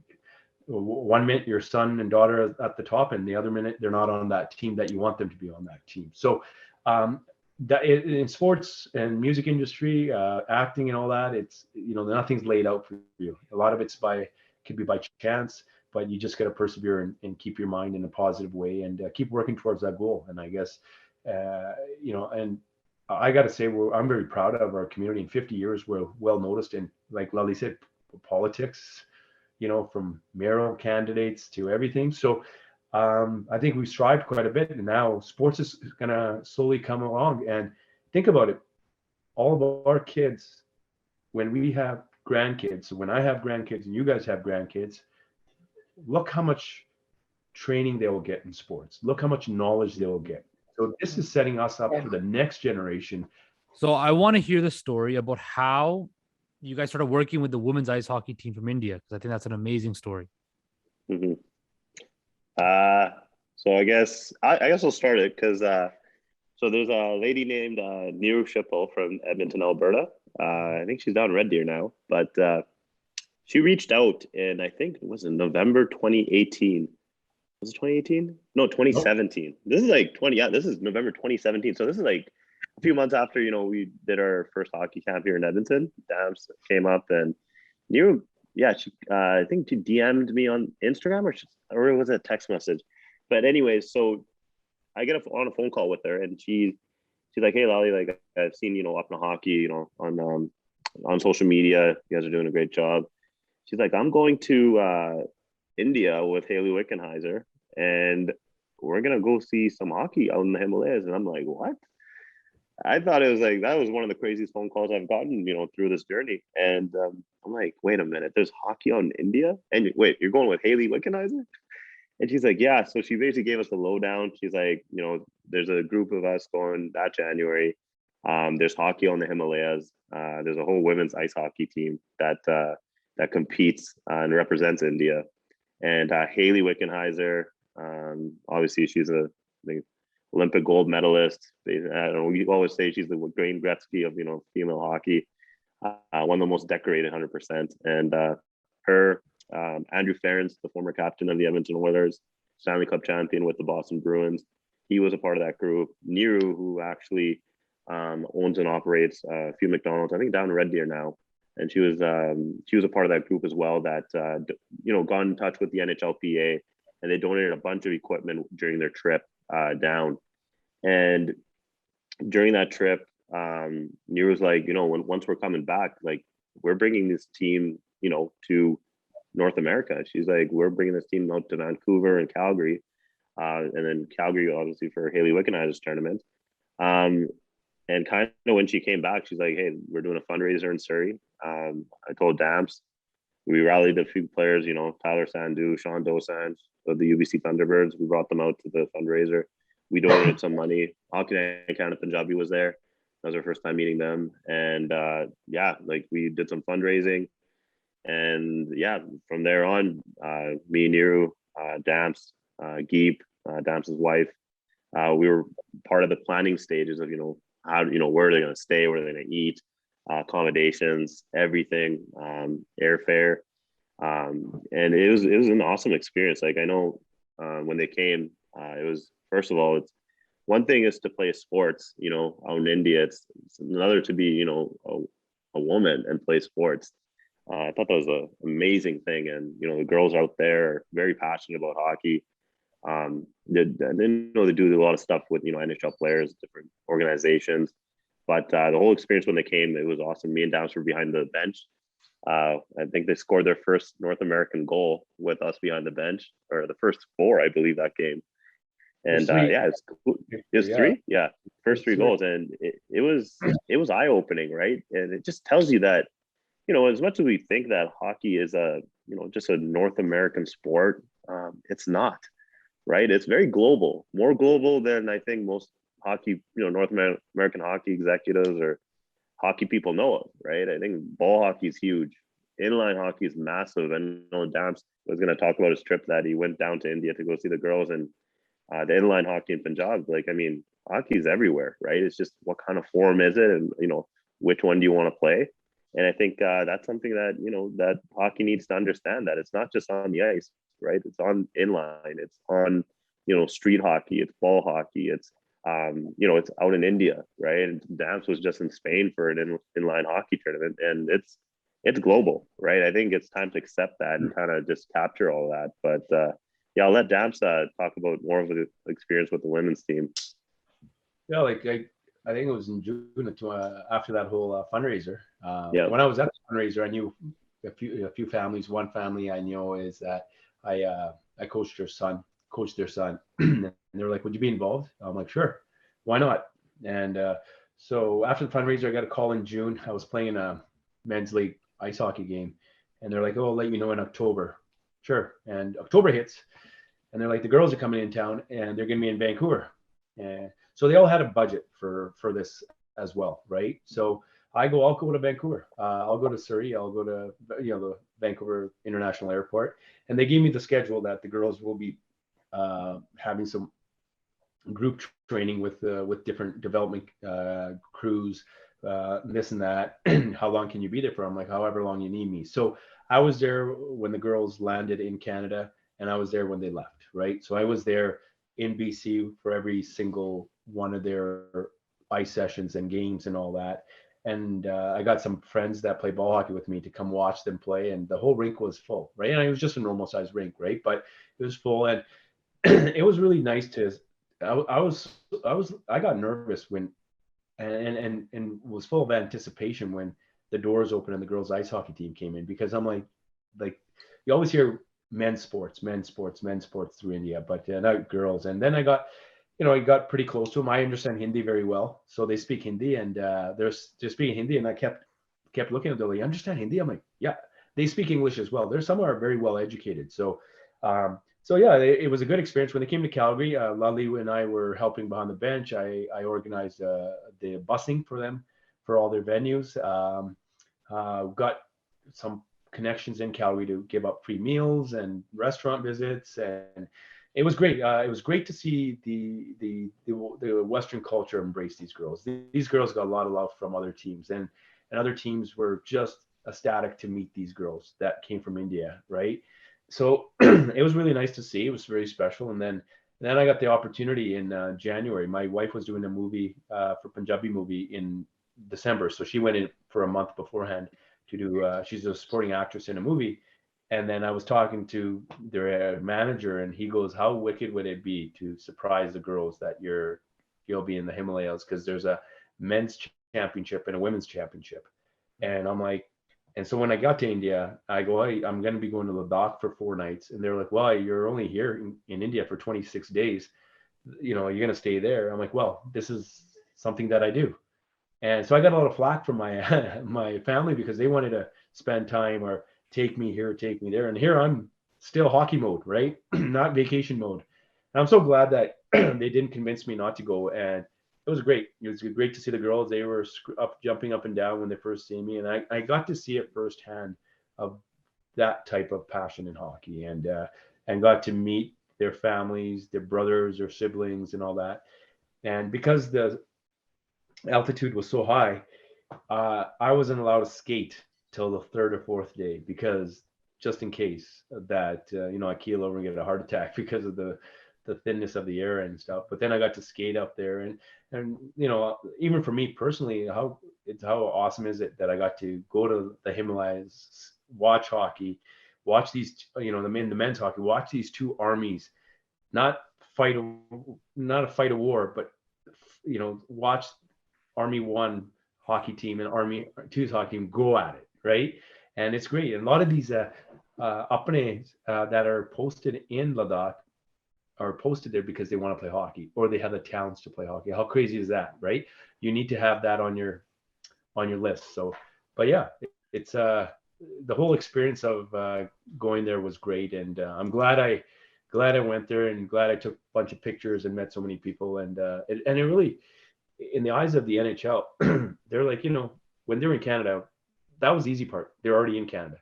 One minute your son and daughter are at the top, and the other minute they're not on that team that you want them to be on that team. So that in sports and music industry, acting and all that, it's nothing's laid out for you. A lot of it's could be by chance, but you just got to persevere and keep your mind in a positive way and keep working towards that goal. And I guess and I got to say, I'm very proud of our community. In 50 years, we're well noticed in, like Lally said, politics, from mayoral candidates to everything. So I think we strived quite a bit, and now sports is going to slowly come along. And think about it, all of our kids, when we have grandkids, so when I have grandkids and you guys have grandkids, look how much training they will get in sports. Look how much knowledge they will get. So this is setting us up for the next generation. So I want to hear the story about how you guys started working with the women's ice hockey team from India, because I think that's an amazing story. Mm-hmm. So I guess I'll start it, because so there's a lady named Neeru Shipple from Edmonton, Alberta. I think she's down Red Deer now, but she reached out in, I think it was in November 2018. Was it 2018? No, 2017. Nope. This is like this is November 2017. So this is like a few months after, we did our first hockey camp here in Edmonton. Dams came up, and she I think she DM'd me on Instagram, or it was a text message. But anyways, so I get on a phone call with her, and she's like, "Hey, Lally, like I've seen, Apna Hockey, on social media. You guys are doing a great job." She's like, "I'm going to India with Haley Wickenheiser, and we're gonna go see some hockey out in the Himalayas." And I'm like, "What?" I thought it was like, that was one of the craziest phone calls I've gotten, through this journey. And I'm like, "Wait a minute, there's hockey out in India? And wait, you're going with Haley Wickenheiser?" And she's like, "Yeah." So she basically gave us the lowdown. She's like, there's a group of us going that January. There's hockey on the Himalayas. There's a whole women's ice hockey team that competes and represents India. And Haley Wickenheiser, obviously she's the Olympic gold medalist. I don't know, we always say she's the Wayne Gretzky of female hockey. One of the most decorated, 100%. And her, Andrew Ference, the former captain of the Edmonton Oilers, Stanley Cup champion with the Boston Bruins, he was a part of that group. Neeru, who actually owns and operates a few McDonald's, I think down in Red Deer now, and she was a part of that group as well, that got in touch with the NHLPA, and they donated a bunch of equipment during their trip down. And during that trip, Neeru's like, once we're coming back, like, we're bringing this team, to North America. She's like, "We're bringing this team out to Vancouver and Calgary. and then Calgary, obviously, for Haley Wickenheiser's tournament. Um, and kind of when she came back, she's like, "Hey, we're doing a fundraiser in Surrey." I told Damps. We rallied a few players, Tyler Sandu, Sean Dosanjh, of the UBC Thunderbirds. We brought them out to the fundraiser. We donated some money. Hockey Night Canada Punjabi was there. That was our first time meeting them. And like we did some fundraising. And yeah, from there on, me, Niru, Damps, Geep, Damps' wife, we were part of the planning stages of, how, where are they going to stay, where are they going to eat, accommodations, everything, airfare. And it was an awesome experience. Like I know when they came, it was, first of all, it's one thing is to play sports, out in India. It's another to be, a woman and play sports. I thought that was an amazing thing. And, the girls out there are very passionate about hockey. They do a lot of stuff with, NHL players, different organizations. But the whole experience when they came, it was awesome. Me and Downs were behind the bench. I think they scored their first North American goal with us behind the bench, or the first four, I believe, that game. And it's cool. It was three, first three goals, and it was eye opening, right? And it just tells you that, as much as we think that hockey is just a North American sport, it's not, right? It's very global, more global than I think most hockey, North American hockey executives or hockey people know of, right? I think ball hockey is huge. Inline hockey is massive. And Damps was going to talk about his trip that he went down to India to go see the girls, and the inline hockey in Punjab. Like, I mean, hockey is everywhere, right? It's just what kind of form is it, and which one do you want to play? And I think that's something that that hockey needs to understand, that it's not just on the ice, right? It's on inline, it's on street hockey, it's ball hockey, it's it's out in India, right? And Damps was just in Spain for an inline hockey tournament, and it's global, right? I think it's time to accept that and kind of just capture all that. But I'll let Damps talk about more of the experience with the women's team. Yeah, like I think it was in June after that whole fundraiser. When I was at the fundraiser, I knew a few families. One family I know is that I coached their son, and they were like, "Would you be involved?" I'm like, "Sure, why not?" And so after the fundraiser, I got a call in June. I was playing a men's league ice hockey game, and they're like, "Oh, I'll let you know in October." Sure. And October hits, and they're like, "The girls are coming in town, and they're going to be in Vancouver." And so they all had a budget for this as well, right? So I'll go to Vancouver. I'll go to Surrey. I'll go to the Vancouver International Airport, and they gave me the schedule that the girls will be having some group training with different development crews, this and that. How long can you be there for? I'm like, however long you need me. So I was there when the girls landed in Canada, and I was there when they left, right? So I was there in BC for every single one of their ice sessions and games and all that. And I got some friends that play ball hockey with me to come watch them play, and the whole rink was full, right? And it was just a normal size rink, right? But it was full, and it was really nice to. I got nervous when, and was full of anticipation when the doors opened and the girls' ice hockey team came in, because I'm like you always hear men's sports through India, but not girls. And then I got pretty close to them. I understand Hindi very well, so they speak Hindi, and they're speaking Hindi, and I kept looking at them. You understand Hindi? I'm like, yeah. They speak English as well. Some are very well educated. So yeah, it was a good experience. When they came to Calgary, Lally and I were helping behind the bench. I organized the busing for them for all their venues. Got some connections in Calgary to give up free meals and restaurant visits, and it was great. It was great to see the Western culture embrace these girls. These girls got a lot of love from other teams, and other teams were just ecstatic to meet these girls that came from India, right? So it was really nice to see. It was very special. And then I got the opportunity in January. My wife was doing a movie for Punjabi movie in December, so she went in for a month beforehand to do. She's a supporting actress in a movie. And then I was talking to their manager, and he goes, "How wicked would it be to surprise the girls that you'll be in the Himalayas, because there's a men's championship and a women's championship." And I'm like, And so when I got to India, I go, hey, I'm going to be going to Ladakh for 4 nights. And they're like, well, you're only here in India for 26 days. You're going to stay there. I'm like, well, this is something that I do. And so I got a lot of flack from my my family because they wanted to spend time or take me here, take me there. And here I'm still hockey mode, right? Not vacation mode. And I'm so glad that they didn't convince me not to go. And it was great. It was great to see the girls. They were jumping up and down when they first see me. And I got to see it firsthand of that type of passion in hockey, and got to meet their families, their brothers, their siblings, and all that. And because the altitude was so high, I wasn't allowed to skate till the third or fourth day because just in case that I keel over and get a heart attack because of the thinness of the air and stuff. But then I got to skate up there, and even for me personally, how awesome is it that I got to go to the Himalayas, watch hockey, watch these the men's hockey, watch these two armies, not fight not a fight a war, but watch Army 1 hockey team and Army 2's hockey team go at it, right? And it's great. And a lot of these apnes that are posted in Ladakh are posted there because they want to play hockey or they have the talents to play hockey. How crazy is that, right? You need to have that on your list. So, but yeah, it's the whole experience of going there was great, and I'm glad I went there, and glad I took a bunch of pictures and met so many people, and it really, in the eyes of the NHL, they're like, when they're in Canada, that was the easy part. They're already in Canada.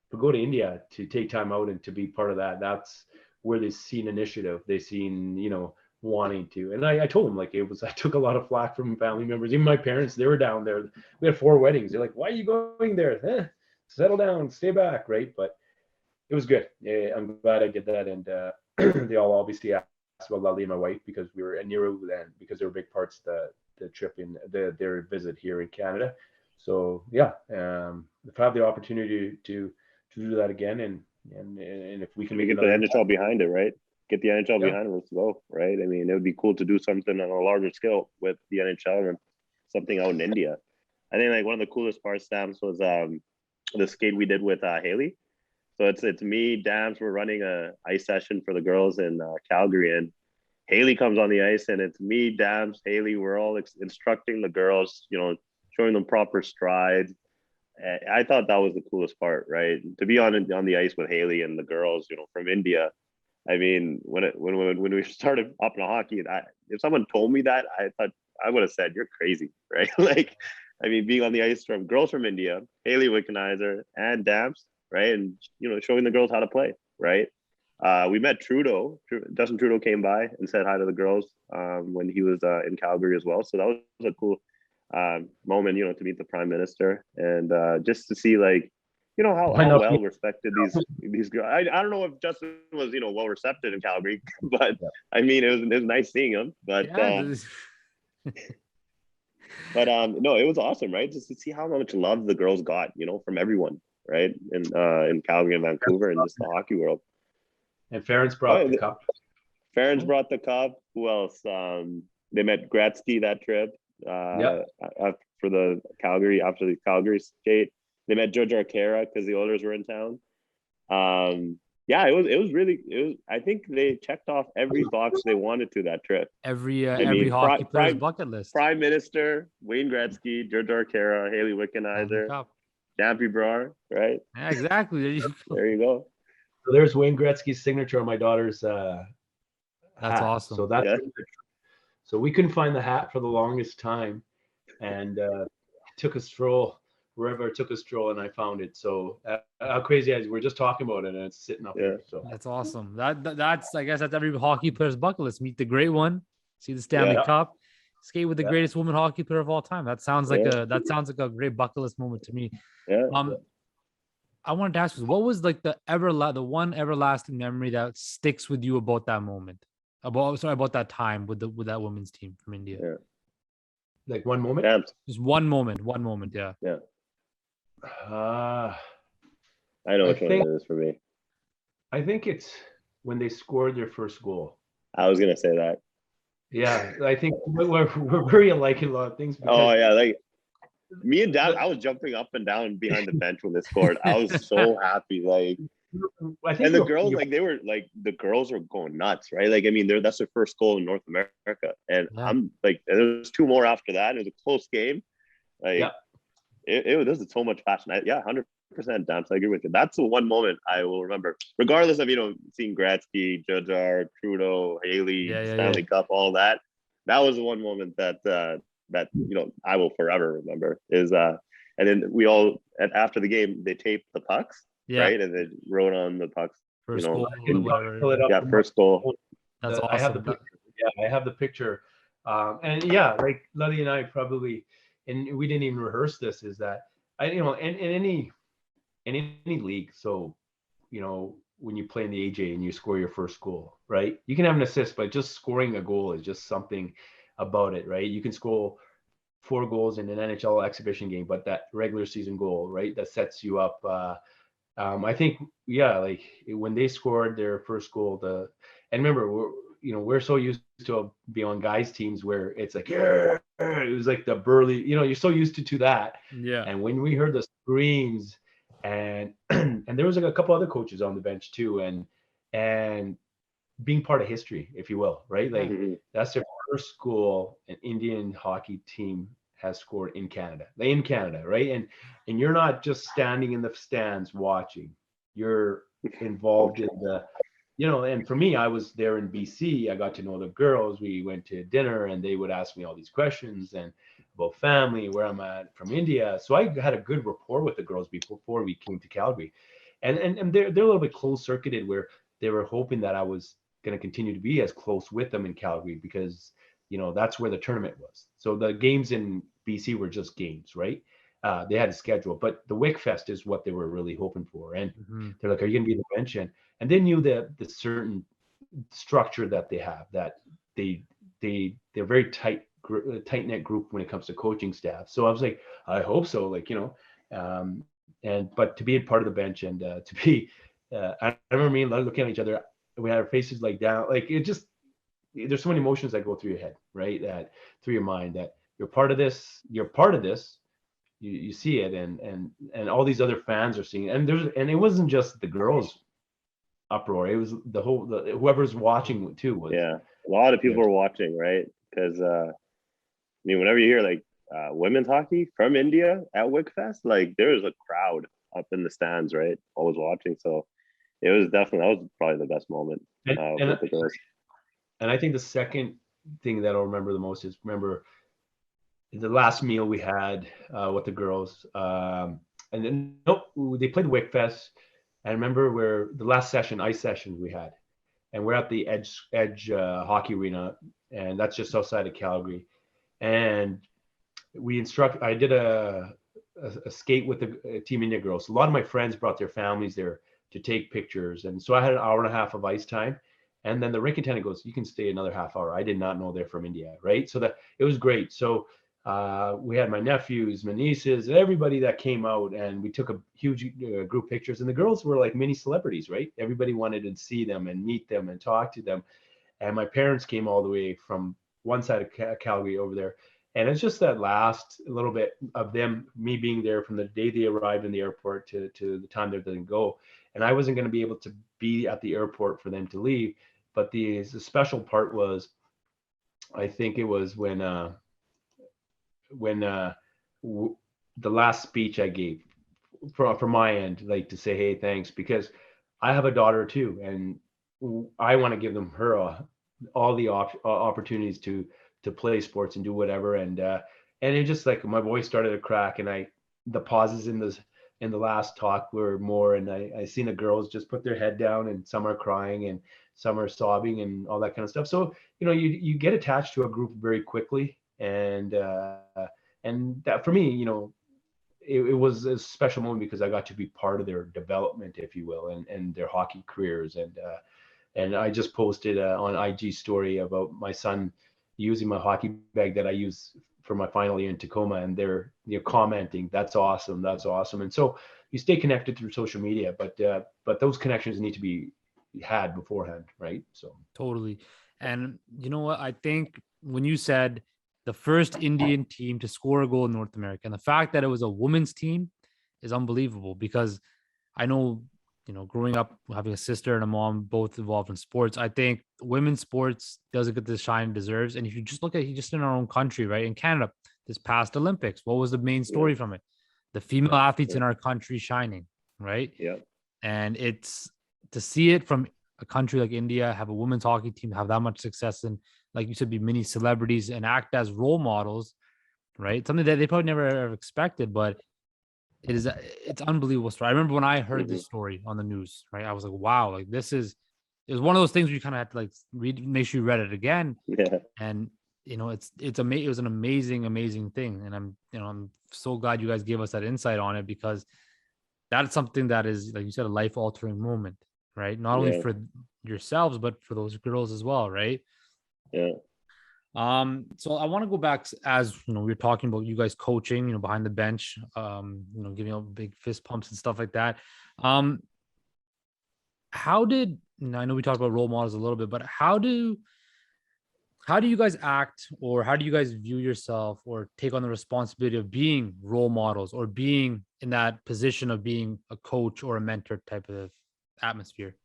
But go to India to take time out and to be part of that, that's where they seen initiative. They seen, wanting to. And I told them, like, I took a lot of flack from family members. Even my parents, they were down there. We had 4 weddings. They're like, why are you going there? Settle down, stay back, right? But it was good. Yeah, I'm glad I did that. And they all obviously asked about Lally and my wife because we were at Nero then, because they were big parts of the trip in their visit here in Canada. So yeah, if I have the opportunity to do that again, and if we can get the NHL behind it, right? Get the NHL behind it. Let's go, right? I mean, it would be cool to do something on a larger scale with the NHL and something out in India. I think like one of the coolest parts, Stamps, was the skate we did with Haley. So it's me, Dams. We're running a ice session for the girls in Calgary, and Haley comes on the ice, and it's me, Dams, Haley. We're all instructing the girls, showing them proper strides. I thought that was the coolest part, right? To be on the ice with Haley and the girls, from India. I mean, when we started Apna Hockey, if someone told me that, I thought I would have said, "You're crazy," right? Like, I mean, being on the ice from girls from India, Haley Wickenizer and Dams, right, and showing the girls how to play, right? We met Trudeau. Justin Trudeau came by and said hi to the girls when he was in Calgary as well. So that was a cool moment, to meet the Prime Minister and just to see, like, how well respected these girls. I don't know if Justin was well respected in Calgary, but I mean it was nice seeing him. But but no, it was awesome, right? Just to see how much love the girls got, from everyone, right? In Calgary and Vancouver and just the hockey world. And Ferentz brought the cup. Ferentz brought the cup. Who else? They met Gretzky that trip. For the Calgary, after the Calgary skate. They met George Arcara because the Oilers were in town. It was really. I think they checked off every box they wanted to that trip. Every hockey player's bucket list. Prime Minister, Wayne Gretzky, George Arcara, Haley Wickenizer, Dampy Brar, right? Yeah, exactly. There you go. So there's Wayne Gretzky's signature on my daughter's That's hat. awesome. So so we couldn't find the hat for the longest time, and took a stroll wherever it took a stroll, and I found it. So how crazy is, we're just talking about it and it's sitting up here. So that's awesome. That's, I guess, that's every hockey player's bucket list. Meet the great one, see the Stanley Cup, skate with the greatest woman hockey player of all time. That sounds like a great bucket list moment to me. I wanted to ask you, what was like the one everlasting memory that sticks with you about that moment, about that time with that women's team from India? Like one moment? Just one moment. Yeah. I know which one it is for me. I think it's when they scored their first goal. I was gonna say that. Yeah, I think we're very alike in a lot of things. Like Me and Dad, I was jumping up and down behind the bench when they scored. I was so happy. Like, I think and the girls, like, the girls were going nuts, right? Like, I mean, that's their first goal in North America. And Yeah. I'm like, and there was two more after that. It was a close game. Like, Yeah. it was so much passion. 100% Dance. I agree with you. That's the one moment I will remember, regardless of, seeing Gretzky, Judge, Trudeau, Haley, Stanley Cup, all that. That was the one moment that I will forever remember is and then we all after the game they taped the pucks, right, and they wrote on the pucks First goal, whatever. Pull it up. Yeah, first goal. That's awesome. I have the picture. Yeah, I have the picture. And yeah, like Luddy and I probably, and we didn't even rehearse this, is that in any league. So, when you play in the AJ and you score your first goal, right? You can have an assist, but just scoring a goal is just something about it, right? You can score 4 goals in an NHL exhibition game, but that regular season goal, right, that sets you up. I think, like when they scored their first goal, and remember, we're so used to be on guys' teams where it's like, it was like the burly, you're so used to that. Yeah. And when we heard the screams, and and there was like a couple other coaches on the bench too, and being part of history, if you will, right? Like that's their first goal an Indian hockey team has scored in Canada, right? And you're not just standing in the stands watching, you're involved in the, and for me, I was there in BC. I got to know the girls. We went to dinner and they would ask me all these questions and about family, where I'm at from India. So I had a good rapport with the girls before we came to Calgary. And they're a little bit closed circuited where they were hoping that I was going to continue to be as close with them in Calgary because, that's where the tournament was. So the games in BC were just games, right? They had a schedule, but the Wick Fest is what they were really hoping for. And they're like, are you going to be in the bench? And they knew the certain structure that they have, that they're very tight-knit group when it comes to coaching staff. So I was like, I hope so, but to be a part of the bench and to be, I remember me and Lud looking at each other. We had our faces like down, like it just, there's so many emotions that go through your head, right? That through your mind, that you're part of this, you see it, and all these other fans are seeing it. And it wasn't just the girls uproar, it was the whole, whoever's watching too was. Yeah, a lot of people were watching, right? Because whenever you hear like women's hockey from India at Wickfest, like there's a crowd up in the stands, right? Always watching. So it was definitely, that was probably the best moment with the girls. And I think the second thing that I'll remember the most is remember the last meal we had with the girls. And then they played Wickfest. I remember where the last ice session we had, and we're at the Edge Hockey Arena, and that's just outside of Calgary. And I did a skate with the Team India girls. A lot of my friends brought their families there to take pictures. And so I had an hour and a half of ice time. And then the rink attendant goes, you can stay another half hour. I did not know they're from India, right? So that it was great. So we had my nephews, my nieces, everybody that came out, and we took a huge group pictures. And the girls were like mini celebrities, right? Everybody wanted to see them and meet them and talk to them. And my parents came all the way from one side of Calgary over there. And it's just that last little bit of me being there from the day they arrived in the airport to the time they didn't go. And I wasn't going to be able to be at the airport for them to leave. But the special part was, I think it was when the last speech I gave from my end, like to say, hey, thanks, because I have a daughter too, and I want to give them all the opportunities to play sports and do whatever. And it just like my voice started to crack, and the pauses in the last talk were more, and I seen the girls just put their head down, and some are crying and some are sobbing and all that kind of stuff. So you get attached to a group very quickly, and that for me, it was a special moment because I got to be part of their development, if you will, and their hockey careers. And I just posted on IG story about my son using my hockey bag that I use for my final year in Tacoma, and they're commenting, that's awesome. And so you stay connected through social media, but those connections need to be had beforehand, right? So totally. And you know what, I think when you said the first Indian team to score a goal in North America. And the fact that it was a women's team is unbelievable because I know, growing up having a sister and a mom both involved in sports, I think women's sports doesn't get the shine it deserves. And if you just look at just in our own country, right, in Canada, this past Olympics, what was the main story from it? The female athletes in our country shining, right? Yeah. And it's to see it from a country like India, have a women's hockey team, have that much success, and like you said, be mini celebrities and act as role models, right? Something that they probably never ever expected, but it's unbelievable story. I remember when I heard this story on the news, right? I was like, wow, like it was one of those things where you kind of had to like make sure you read it again. Yeah. And it was an amazing thing. And I'm so glad you guys gave us that insight on it, because that's something that is, like you said, a life altering moment, right? Not only for yourselves, but for those girls as well, right? Yeah. So I want to go back, as we were talking about you guys coaching, behind the bench, giving out big fist pumps and stuff like that. How did, I know we talked about role models a little bit, but how do you guys act, or how do you guys view yourself or take on the responsibility of being role models or being in that position of being a coach or a mentor type of atmosphere?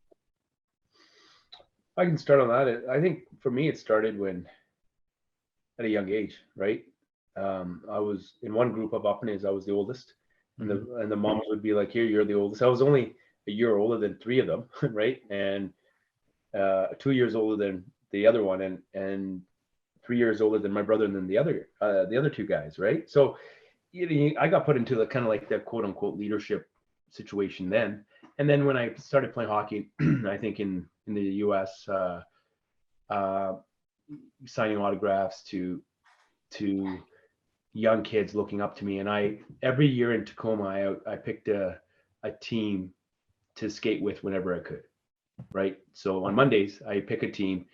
I can start on that. I think for me, it started at a young age, right? I was in one group of Apnas. I was the oldest, and the moms would be like, "Here, you're the oldest." I was only a year older than three of them, right? And 2 years older than the other one, and 3 years older than my brother, and then the other two guys, right? So I got put into the kind of like that quote unquote leadership situation then. And then when I started playing hockey, I think in the U.S. Signing autographs to young kids looking up to me, and every year in Tacoma, I picked a team to skate with whenever I could, right? So on Mondays, I pick a team,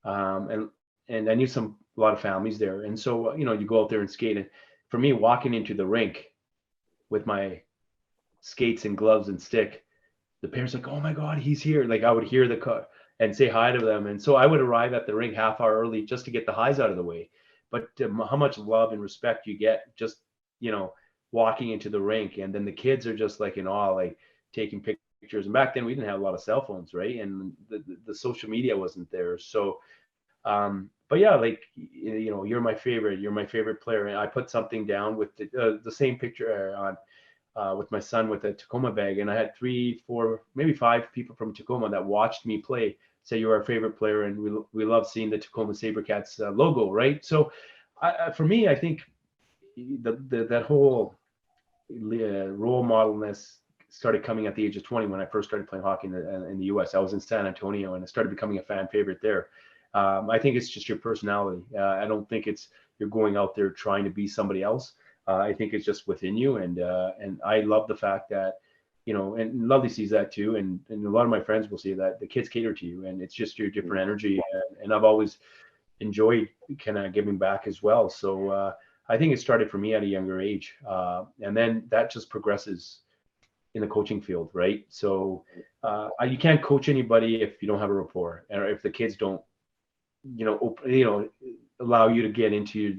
and I knew a lot of families there, and so you go out there and skate. And for me, walking into the rink with my skates and gloves and stick, the parents like, "Oh my God, he's here!" Like I would hear the car and say hi to them, and so I would arrive at the rink half hour early just to get the highs out of the way. But how much love and respect you get just walking into the rink, and then the kids are just like in awe, like taking pictures. And back then we didn't have a lot of cell phones, right? And the social media wasn't there. So but yeah, like you're my favorite player, and I put something down with the same picture on with my son with a Tacoma bag, and I had 3, 4, maybe 5 people from Tacoma that watched me play say you're our favorite player, and we love seeing the Tacoma Sabercats logo, right? So for me, I think that whole role modelness started coming at the age of 20 when I first started playing hockey in the U.S. I was in San Antonio, and I started becoming a fan favorite there. I think it's just your personality. I don't think it's you're going out there trying to be somebody else. I think it's just within you, and I love the fact that and Lovely sees that too, and a lot of my friends will see that the kids cater to you, and it's just your different energy, and I've always enjoyed kind of giving back as well. So I think it started for me at a younger age, and then that just progresses in the coaching field, right? So you can't coach anybody if you don't have a rapport, or if the kids don't allow you to get into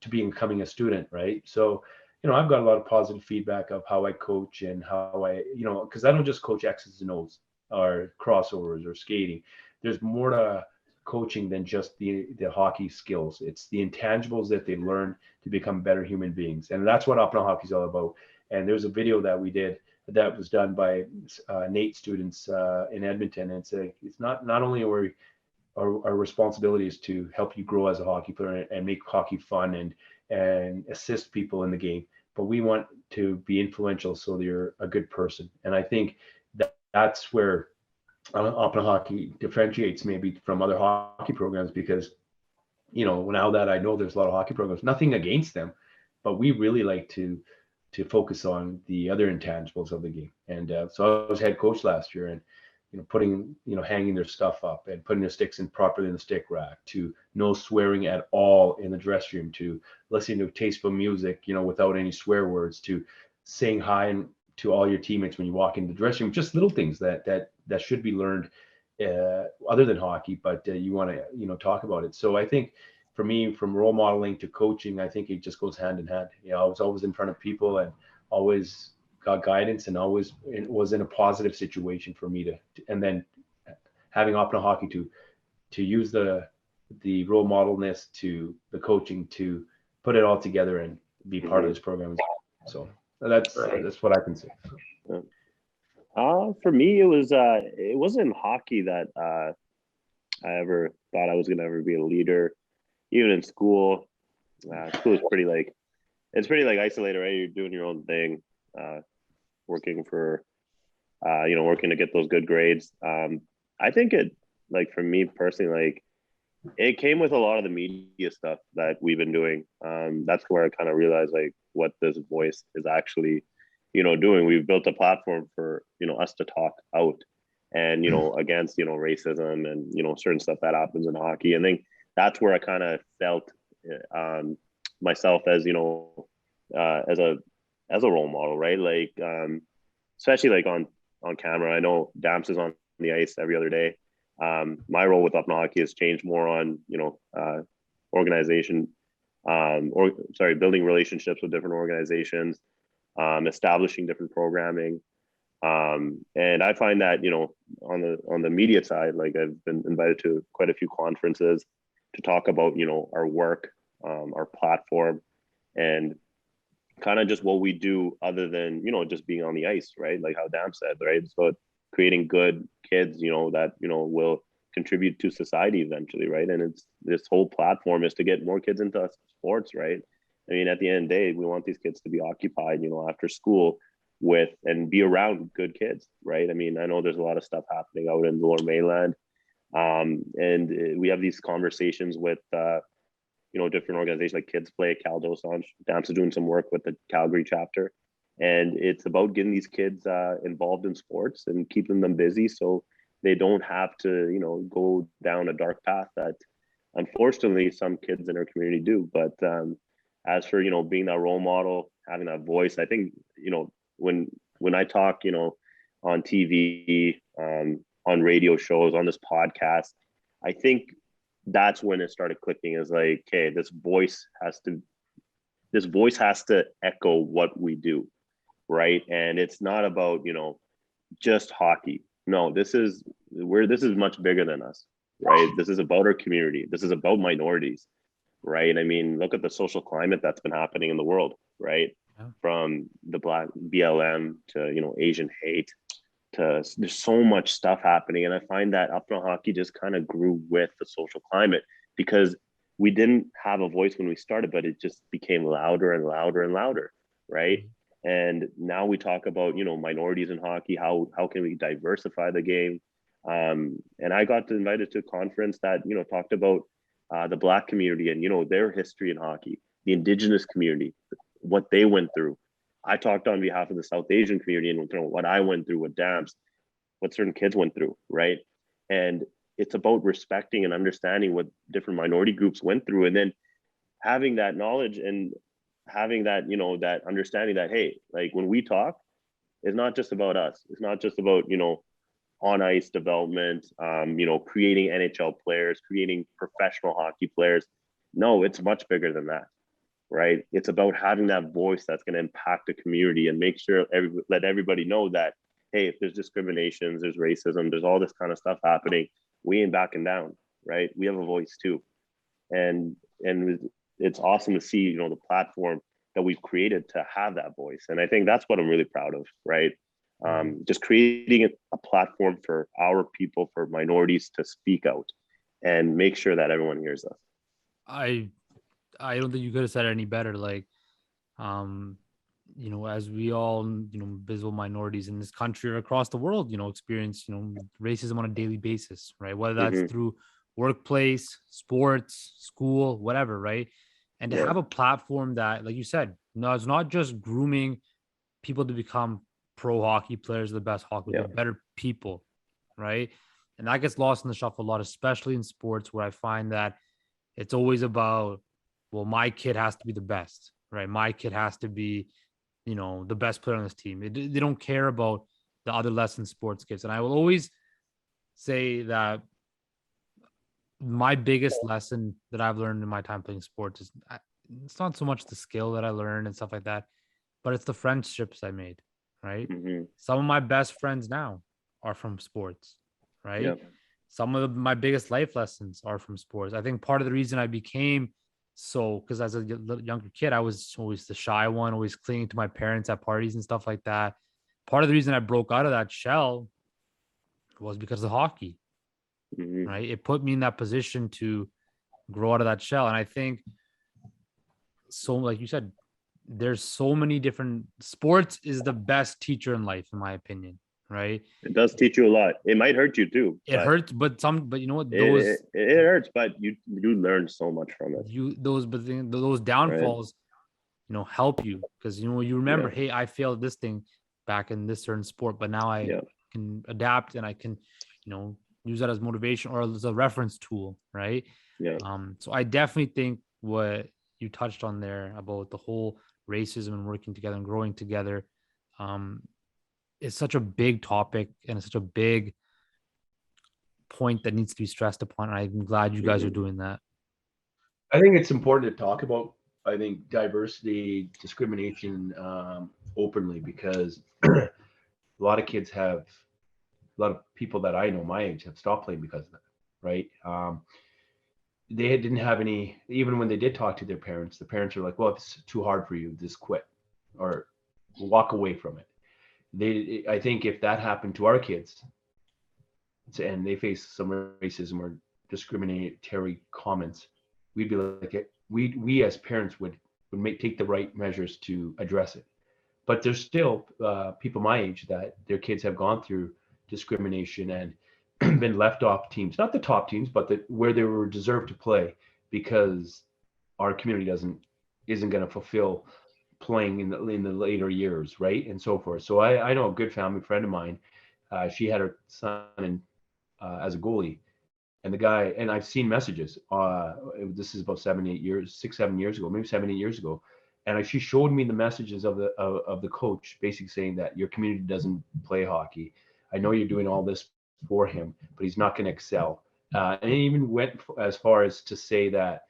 to becoming a student, right? So I've got a lot of positive feedback of how I coach and how I because I don't just coach X's and O's or crossovers or skating. There's more to coaching than just the hockey skills. It's the intangibles that they learn to become better human beings, and that's what Apna Hockey is all about. And there's a video that we did that was done by NAIT students in Edmonton, and it's not only our responsibility is to help you grow as a hockey player and make hockey fun and assist people in the game, but we want to be influential so that you're a good person. And I think that's where Apna Hockey differentiates maybe from other hockey programs, because now that I know there's a lot of hockey programs, nothing against them, but we really like to focus on the other intangibles of the game. And so I was head coach last year, and putting, hanging their stuff up and putting their sticks in properly in the stick rack, to no swearing at all in the dressing room, to listening to tasteful music, without any swear words, to saying hi to all your teammates when you walk in the dressing room. Just little things that should be learned other than hockey, but you want to, talk about it. So I think for me, from role modeling to coaching, I think it just goes hand in hand. I was always in front of people and always got guidance, and always it was in a positive situation for me and then having Apna Hockey to use the role modelness to the coaching to put it all together and be part of this program. So that's what I can say. For me, it wasn't hockey that I ever thought I was gonna ever be a leader. Even in school, school is pretty like isolated, right? You're doing your own thing, working working to get those good grades. I think like for me personally, like it came with a lot of the media stuff that we've been doing. That's where I kind of realized like what this voice is actually, doing. We've built a platform for, us to talk out and, against, racism and, certain stuff that happens in hockey. I think that's where I kind of felt myself as, as a role model, right? Like, especially like on camera. I know Damps is on the ice every other day. My role with Apna Hockey has changed more on, organization, building relationships with different organizations, establishing different programming. And I find that, on the media side, like I've been invited to quite a few conferences to talk about, our work, our platform, and kind of just what we do other than, just being on the ice, right? Like how Dam said, right? So creating good kids, that, will contribute to society eventually, right? And it's this whole platform is to get more kids into sports, right? I mean, at the end of the day, we want these kids to be occupied, after school with and be around good kids, right? I mean, I know there's a lot of stuff happening out in the Lower Mainland. And we have these conversations with, different organizations like Kids Play, Cal Dosange. Dams is doing some work with the Calgary chapter. And it's about getting these kids involved in sports and keeping them busy so they don't have to, go down a dark path that unfortunately some kids in our community do. But as for, being that role model, having that voice, I think, when I talk, on TV, on radio shows, on this podcast, I think that's when it started clicking is like, okay, this voice has to echo what we do. Right. And it's not about, just hockey. No, this is much bigger than us, right? This is about our community. This is about minorities, right? I mean, look at the social climate that's been happening in the world, right? Yeah. From the Black BLM to, Asian hate to there's so much stuff happening. And I find that Apna Hockey just kind of grew with the social climate because we didn't have a voice when we started, but it just became louder and louder and louder, right? Mm-hmm. And now we talk about, minorities in hockey, how can we diversify the game? And I got invited to a conference that, talked about the Black community and, their history in hockey, the Indigenous community, what they went through. I talked on behalf of the South Asian community and what I went through with Dams, what certain kids went through, right? And it's about respecting and understanding what different minority groups went through and then having that knowledge and having that, that understanding that, hey, like when we talk, it's not just about us. It's not just about, on ice development, creating NHL players, creating professional hockey players. No, it's much bigger than that, right? It's about having that voice that's going to impact the community and make sure let everybody know that, hey, if there's discriminations, there's racism, there's all this kind of stuff happening, we ain't backing down, right? We have a voice too. And it's awesome to see, the platform that we've created to have that voice. And I think that's what I'm really proud of, right? Just creating a platform for our people, for minorities to speak out and make sure that everyone hears us. I don't think you could have said it any better. Like, as we all, visible minorities in this country or across the world, experience, racism on a daily basis, right? Whether that's through workplace, sports, school, whatever, right? And to have a platform that, like you said, no, it's not just grooming people to become pro hockey players, the best hockey, but better people, right? And that gets lost in the shuffle a lot, especially in sports, where I find that it's always about, well, my kid has to be the best, right? My kid has to be, the best player on this team. They don't care about the other less than sports kids. And I will always say that my biggest lesson that I've learned in my time playing sports is it's not so much the skill that I learned and stuff like that, but it's the friendships I made, right? Mm-hmm. Some of my best friends now are from sports, right? Yeah. Some of my biggest life lessons are from sports. I think part of the reason I became so, because as a younger kid, I was always the shy one, always clinging to my parents at parties and stuff like that. Part of the reason I broke out of that shell was because of hockey, Mm-hmm. right? It put me in that position to grow out of that shell. And I think so, like you said, there's so many different sports is the best teacher in life, in my opinion, right? It does teach you a lot. It might hurt you too, It but hurts, but you know what? it hurts, but you do learn so much from it, Those right? downfalls, help you because you remember, Yeah. hey, I failed this thing back in this certain sport, but now I Yeah. can adapt and I can, use that as motivation or as a reference tool, right? Yeah. So I definitely think what you touched on there about the whole racism and working together and growing together, um, is such a big topic and it's such a big point that needs to be stressed upon. And I'm glad you guys are Mm-hmm. doing that. I think it's important to talk about. I think diversity, discrimination openly, because a lot of kids have, a lot of people that I know my age have stopped playing because of that, right? They didn't have any, even when they did talk to their parents, the parents are like, well, if it's too hard for you, just quit or walk away from it. I think if that happened to our kids and they face some racism or discriminatory comments, we'd be like, we as parents would take the right measures to address it. But there's still people my age that their kids have gone through discrimination and been left off teams, not the top teams, but where they were deserved to play because our community isn't going to fulfill playing in the later years, right, and so forth. So I know a good family friend of mine. She had her son as a goalie, and the guy, and I've seen messages. This is about 7 8 years, 6 7 years ago, maybe 7 8 years ago, and she showed me the messages of the coach, basically saying that your community doesn't play hockey. I know you're doing all this for him, but he's not going to excel. And it even went as far as to say that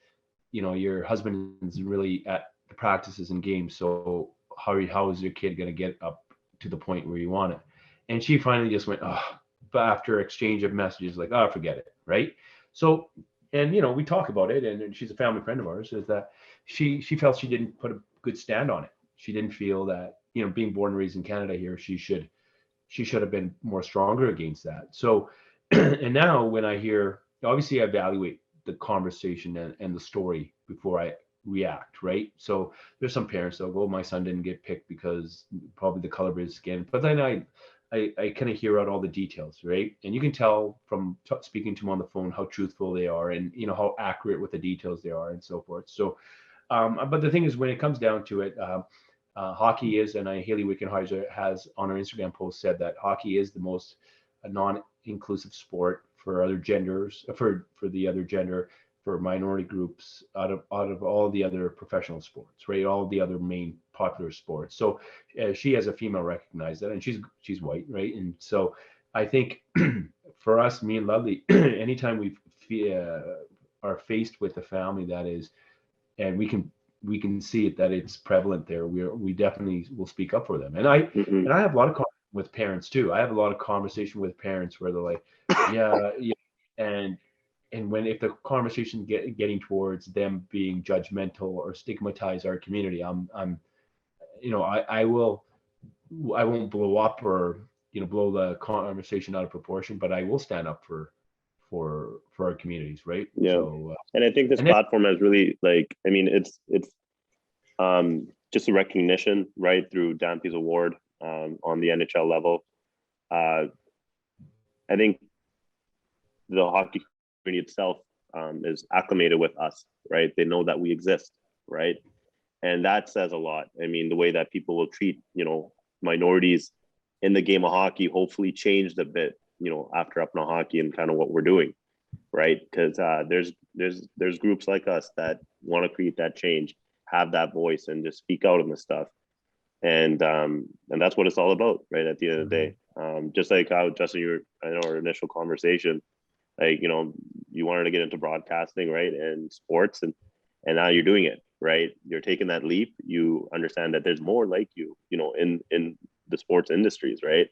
your husband is really at the practices and games, so how is your kid going to get up to the point where you want it? And she finally just went, oh, but after exchange of messages, like, oh, forget it, right? So, and we talk about it, and she's a family friend of ours, is that she felt she didn't put a good stand on it. She didn't feel that, being born and raised in Canada here, she should have been more stronger against that. So, and now when I hear, obviously I evaluate the conversation and the story before I react, right? So there's some parents that'll go, oh, my son didn't get picked because probably the color of his skin. But then I kind of hear out all the details, right? And you can tell from speaking to them on the phone how truthful they are, and how accurate with the details they are, and so forth. So, but the thing is, when it comes down to it, hockey is, and Haley Wickenheiser has on her Instagram post said that hockey is the most non-inclusive sport for other genders, for the other gender, for minority groups out of all the other professional sports, right? All the other main popular sports. So she as a female recognized that, and she's white, right? And so I think for us, me and Lovely, anytime are faced with a family that is, and we can see it that it's prevalent there, we definitely will speak up for them. And I Mm-hmm. have a lot of with parents too. I have a lot of conversation with parents where they're like, yeah, and when if the conversation getting towards them being judgmental or stigmatize our community, I won't blow up or blow the conversation out of proportion, but I will stand up for our communities, right? Yeah. So And I think this and then, platform has really, like, I mean, it's just a recognition, right, through Dampy's award on the NHL level. I think the hockey community itself is acclimated with us, right? They know that we exist, right? And that says a lot. I mean, the way that people will treat, minorities in the game of hockey hopefully changed a bit, after Apna Hockey and kind of what we're doing, right? Because there's groups like us that want to create that change, have that voice, and just speak out on this stuff. And that's what it's all about, right? At the end of the day, just like how Justin, I know our initial conversation, like you wanted to get into broadcasting, right, and sports, and now you're doing it, right? You're taking that leap. You understand that there's more like you know, in the sports industries, right?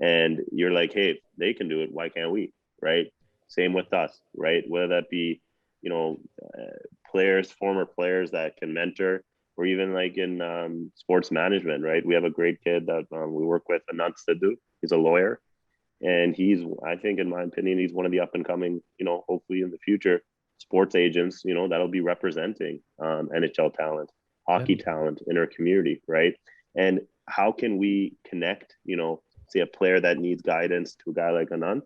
And you're like, hey, if they can do it, why can't we, right? Same with us, right? Whether that be, you know, players, former players that can mentor, or even like in sports management, right? We have a great kid that we work with, Anant Sidhu. He's a lawyer, and he's, I think, in my opinion, he's one of the up and coming, you know, hopefully in the future, sports agents, you know, that'll be representing NHL talent, hockey talent in our community, right? And how can we connect, you know, say a player that needs guidance to a guy like Anant?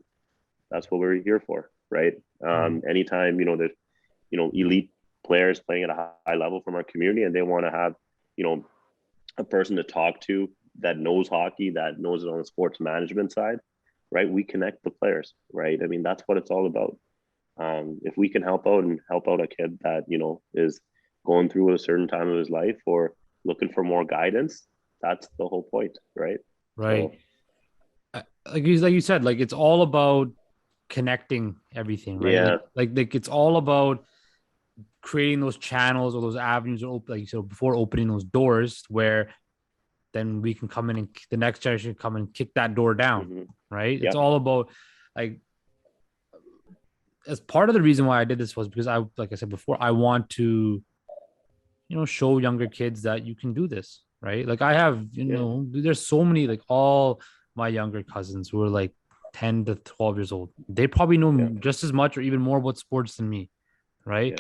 That's what we're here for, right? Anytime, you know, there's, you know, elite players playing at a high level from our community, and they want to have, you know, a person to talk to that knows hockey, that knows it on the sports management side, right? We connect the players, right? I mean, that's what it's all about. If we can help out a kid that, you know, is going through a certain time of his life or looking for more guidance, that's the whole point, right? Right. So, like you said, like it's all about connecting everything, right? Yeah. Like it's all about creating those channels or those avenues, or like you said, before opening those doors, where then we can come in and the next generation can come and kick that door down, right? It's all about, like, as part of the reason why I did this was because like I said before, I want to, you know, show younger kids that you can do this, right? Like I have, you know, there's so many, like all my younger cousins who are like 10 to 12 years old. They probably know just as much or even more about sports than me, right?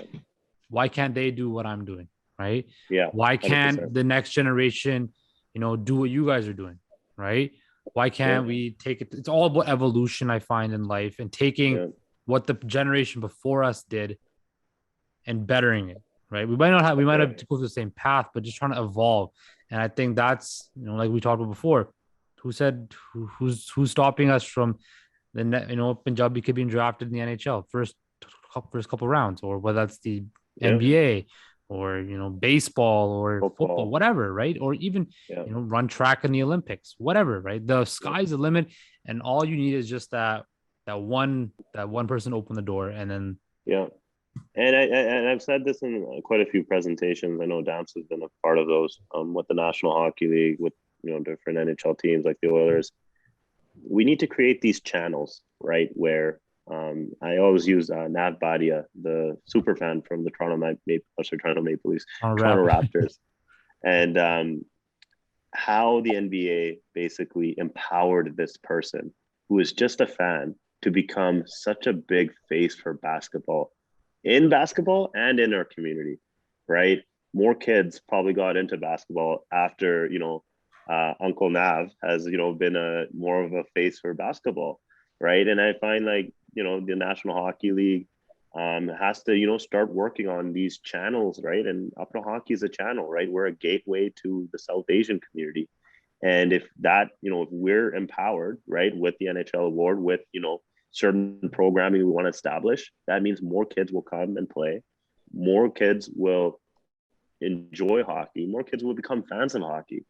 Why can't they do what I'm doing, right? Yeah. Why 100%. can't the next generation, you know, do what you guys are doing, right? Why can't we take it? It's all about evolution, I find, in life, and taking what the generation before us did and bettering it, right? We might have to go through the same path, but just trying to evolve. And I think that's, you know, like we talked about before, who's stopping us from you know, Punjabi kid being drafted in the NHL first couple rounds, or whether that's the NBA or, you know, baseball or football, whatever, right? Or even, you know, run track in the Olympics, whatever, right? The sky's the limit, and all you need is just that one person open the door, and then and I've said this in quite a few presentations. I know Dams has been a part of those with the National Hockey League, with, you know, different NHL teams like the Oilers. We need to create these channels, right? Where I always use Nav Badia, the super fan from the Toronto Maple Leafs, Toronto Raptors, and how the NBA basically empowered this person who is just a fan to become such a big face for basketball and in our community, right? More kids probably got into basketball after, you know, Uncle Nav has, you know, been more of a face for basketball, right? And I find, like, you know, the National Hockey League has to, you know, start working on these channels, right? And Apna Hockey is a channel, right? We're a gateway to the South Asian community. And if that, you know, if we're empowered, right, with the NHL award, with, you know, certain programming we want to establish, that means more kids will come and play. More kids will enjoy hockey. More kids will become fans of hockey.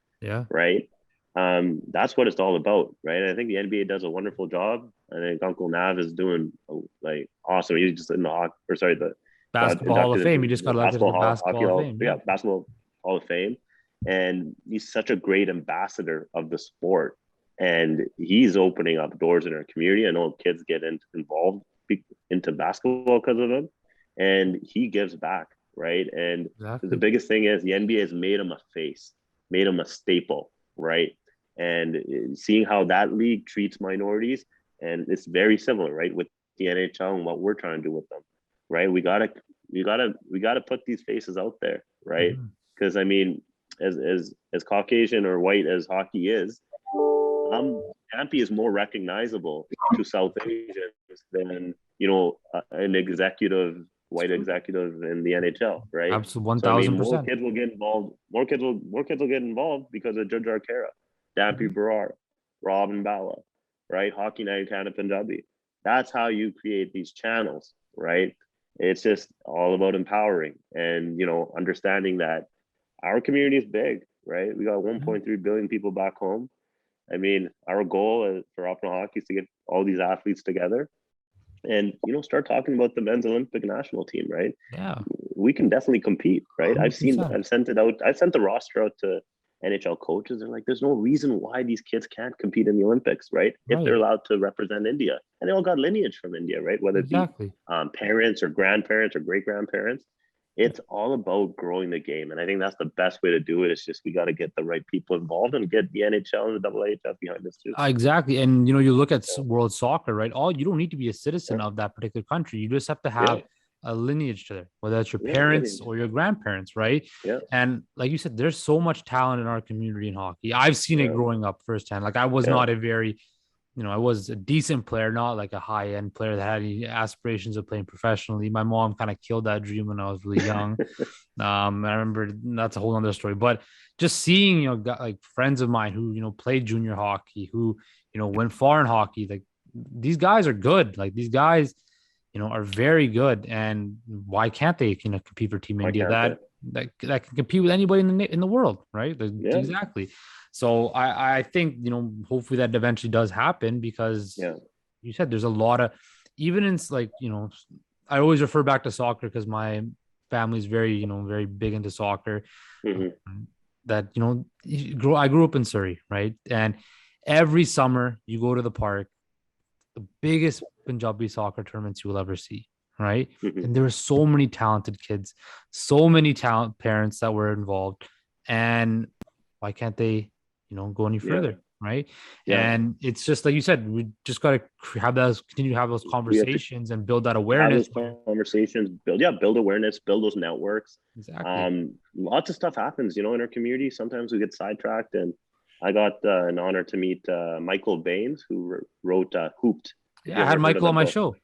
Right. That's what it's all about, right? And I think the NBA does a wonderful job. I think Uncle Nav is doing like awesome. He's just in the Basketball Hall of Fame. He just got elected to the Basketball Hall of Fame. Basketball Hall of Fame. And he's such a great ambassador of the sport. And he's opening up doors in our community. I know kids get involved into basketball because of him. And he gives back, right? And the biggest thing is the NBA has made him a face, made him a staple, right? And seeing how that league treats minorities, and it's very similar, right, with the NHL and what we're trying to do with them, right? We gotta put these faces out there, right? Because I mean, as Caucasian or white as hockey is, Ampi is more recognizable to South Asians than, you know, an white executive in the NHL, right? Absolutely, 1,000%. So, I mean, more kids will get involved. More kids will get involved because of Judge Arcara, Dampi Brar, Robin Bala, right? Hockey Night Canada Punjabi. That's how you create these channels, right? It's just all about empowering and, you know, understanding that our community is big, right? We got 1.3 billion people back home. I mean, our goal for Apna Hockey is to get all these athletes together and start talking about the men's Olympic national team, right? Yeah, We can definitely compete, right? I've 100%. sent it out. I've sent the roster out to NHL coaches. They're like, there's no reason why these kids can't compete in the Olympics, right? If they're Right. allowed to represent India, and they all got lineage from India, right? Whether it be Exactly. parents or grandparents or great grandparents, it's all about growing the game, and I think that's the best way to do it. It's just we got to get the right people involved and get the NHL and the AAHF behind this too. Exactly. And you look at Yeah, world soccer, right? All you don't need to be a yeah, citizen of that particular country. You just have to yeah, have a lineage to there, whether it's your yeah, parents lineage. or your grandparents, right? Yeah, And like you said, there's so much talent in our community in hockey. I've seen it yeah, growing up firsthand. Like I was yeah. not a very, I was a decent player, not like a high end player that had any aspirations of playing professionally. My mom kind of killed that dream when I was really young. I remember that's a whole other story, but just seeing, like friends of mine who, played junior hockey, who, went far in hockey, like these guys are good. Like these guys, are very good. And why can't they, compete for Team Why India can't they? that can compete with anybody in the world, right? Yeah, Exactly. So I think, hopefully that eventually does happen because yeah, you said there's a lot of, even in like, I always refer back to soccer because my family's very, very big into soccer. hmm That, I grew up in Surrey, right? And every summer you go to the park, the biggest Punjabi soccer tournaments you will ever see, right? hmm And there were so many talented kids, so many talent parents that were involved. And why can't they, go any yeah, further? Right. yeah. And it's just like you said, we just got to have those, continue to have those We have to conversations and build that have awareness those where conversations, build awareness, build those networks. exactly. Lots of stuff happens, in our community. Sometimes we get sidetracked, and I got an honor to meet Michael Baines, who wrote Hooped. If Yeah. you I had ever heard of Michael the on my book. show.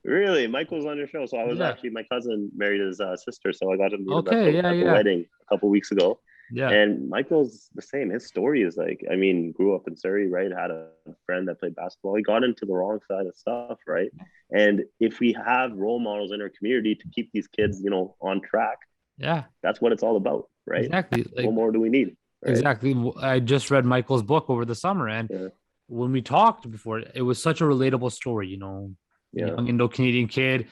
Really, Michael's on your show. So I was Yeah. actually, my cousin married his sister, so I got to meet him Okay. Yeah. at the Yeah. wedding a couple weeks ago. Yeah. And Michael's the same. His story is like, I mean, grew up in Surrey, right? Had a friend that played basketball. He got into the wrong side of stuff, right? And if we have role models in our community to keep these kids, on track, Yeah. that's what it's all about, right? Exactly. What Like, more do we need, right? exactly. I just read Michael's book over the summer, and Yeah, when we talked before, it was such a relatable story. yeah, Young Indo-Canadian kid,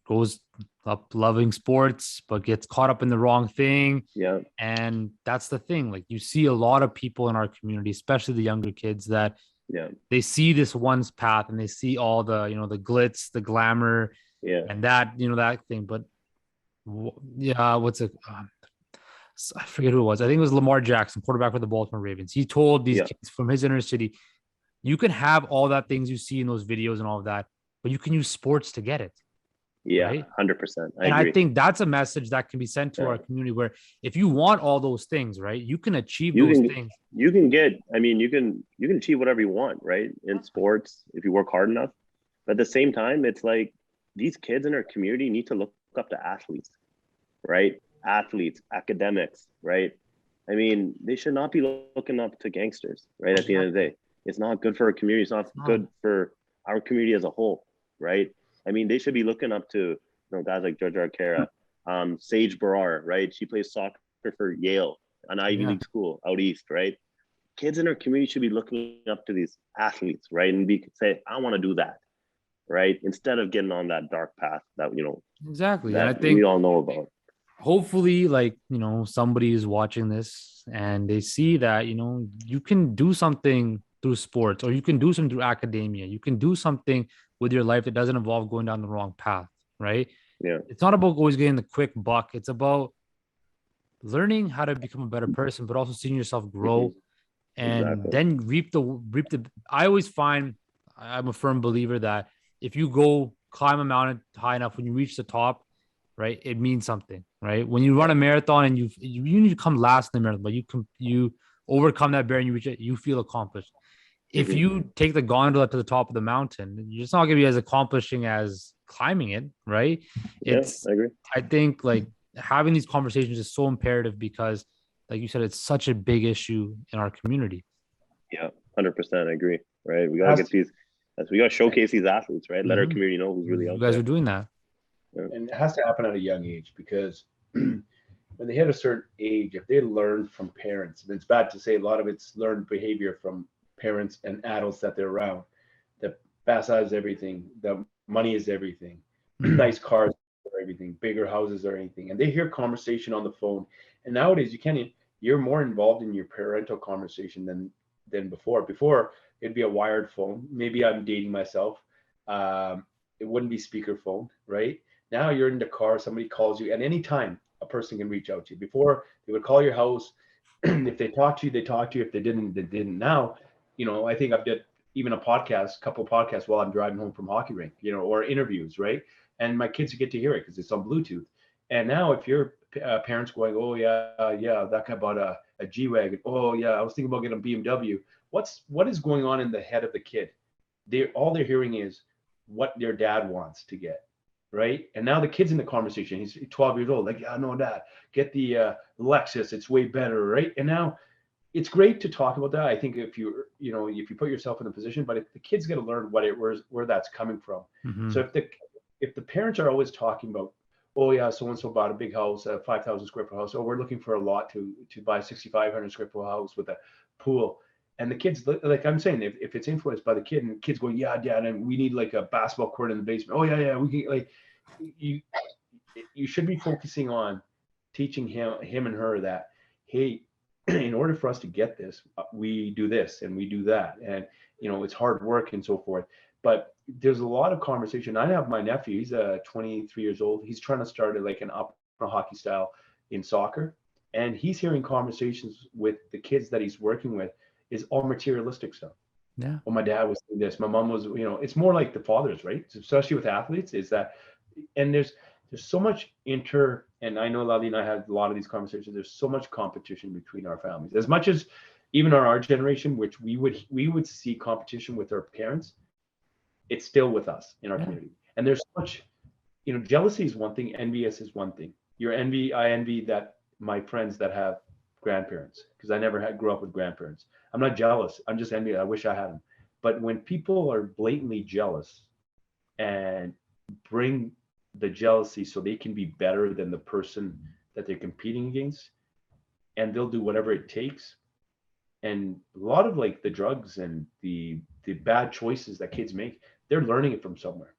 goes up loving sports, but gets caught up in the wrong thing. yeah, And that's the thing. Like you see a lot of people in our community, especially the younger kids, that yeah, they see this one's path and they see all the, the glitz, the glamour, yeah, and that, that thing. But yeah, what's it? I forget who it was. I think it was Lamar Jackson, quarterback for the Baltimore Ravens. He told these yeah, kids from his inner city, you can have all that things you see in those videos and all of that, but you can use sports to get it, yeah, right? 100%. I And I agree. think that's a message that can be sent to Yeah. our community where if you want all those things, right, you can achieve You those can things. you can get, I mean, you can achieve whatever you want, right? In sports, if you work hard enough. But at the same time, it's like these kids in our community need to look up to athletes, right? Athletes, academics, right? I mean, they should not be looking up to gangsters, right? At the end of the Exactly. day, it's not good for our community. It's not No, good for our community as a whole, right? I mean, they should be looking up to guys like Georgia Arcara, Sage Barar, right? She plays soccer for Yale, an Ivy yeah, League school out east, right? Kids in our community should be looking up to these athletes, right? And be say, I want to do that, right? Instead of getting on that dark path that exactly. And I that we think all know about. hopefully, like, somebody is watching this and they see that, you can do something through sports or you can do something through academia. You can do something with your life that doesn't involve going down the wrong path, right? Yeah. It's not about always getting the quick buck. It's about learning how to become a better person, but also seeing yourself hmm grow and Exactly. then reap the. I always find I'm a firm believer that if you go climb a mountain high enough, when you reach the top, right, it means something, right? When you run Yeah. a marathon and you need to come last in the marathon, but you overcome that barrier and you reach it, you feel accomplished. If hmm you take the gondola to the top of the mountain, it's not going to be as accomplishing as climbing it, right? Yeah. It's, I agree. I think like having these conversations is so imperative because, like you said, it's such a big issue in our community. Yeah. 100%. I agree. Right. We got to Has get these, as we got to showcase these athletes, right? Let our Mhm. community know who's really You out guys there. are doing that. Yeah. and it has to happen at a young age because when they hit a certain age, if they learn from parents, and it's bad to say a lot of it's learned behavior from parents and adults that they're around, that Bassa is everything. The money is everything. Mhm. Nice cars are everything. Bigger houses are anything. And they hear conversation on the phone. And nowadays you're more involved in your parental conversation than before. Before it'd be a wired phone. Maybe I'm dating myself. Um, it wouldn't be speakerphone, right? Now you're in the car, somebody calls you, and anytime a person can reach out to you. Before they would call your house. If they talk to you, they talk to you. If they didn't, they didn't. Now, I think I've did even couple of podcasts while I'm driving home from hockey rink, or interviews, right? And my kids get to hear it because it's on Bluetooth. And now, if your parents going, oh yeah, that guy bought a G wagon. Oh yeah, I was thinking about getting a BMW. What is going on in the head of the kid? All they're hearing is what their dad wants to get, right? And now the kid's in the conversation. He's 12 years old, like, yeah, no, dad, get the Lexus. It's way better, right? And now it's great to talk about that. I think if if you put yourself in a position, but if the kid's going to learn where that's coming from. So Mhm. if the parents are always talking about, oh yeah, so and so bought a big house, a 5,000 square foot house, oh we're looking for a lot to buy a 6,500 square foot house with a pool, and the kids, like I'm saying, if it's influenced by the kid and the kid's going, yeah, dad, and we need like a basketball court in the basement. Oh yeah, we can, like, you should be focusing on teaching him and her that, hey, in order for us to get this, we do this and we do that, and it's hard work and so forth. But there's a lot of conversation. I have my nephew. He's 23 years old. He's trying to start like an Apna Hockey style in soccer, and he's hearing conversations with the kids that he's working with is all materialistic stuff. Yeah. Well, my dad was doing this. My mom was, it's more like the fathers, right? Especially with athletes, is that, and there's so much and I know Lali and I had a lot of these conversations. There's so much competition between our families. As much as even our generation, which we would see competition with our parents, it's still with us in our Yeah. community. And there's so much, jealousy is one thing, envious is one thing. I envy that my friends that have grandparents, because I never grew up with grandparents. I'm not jealous. I'm just envious. I wish I had them. But when people are blatantly jealous and bring the jealousy so they can be better than the person that they're competing against, and they'll do whatever it takes, and a lot of like the drugs and the bad choices that kids make, they're learning it from somewhere,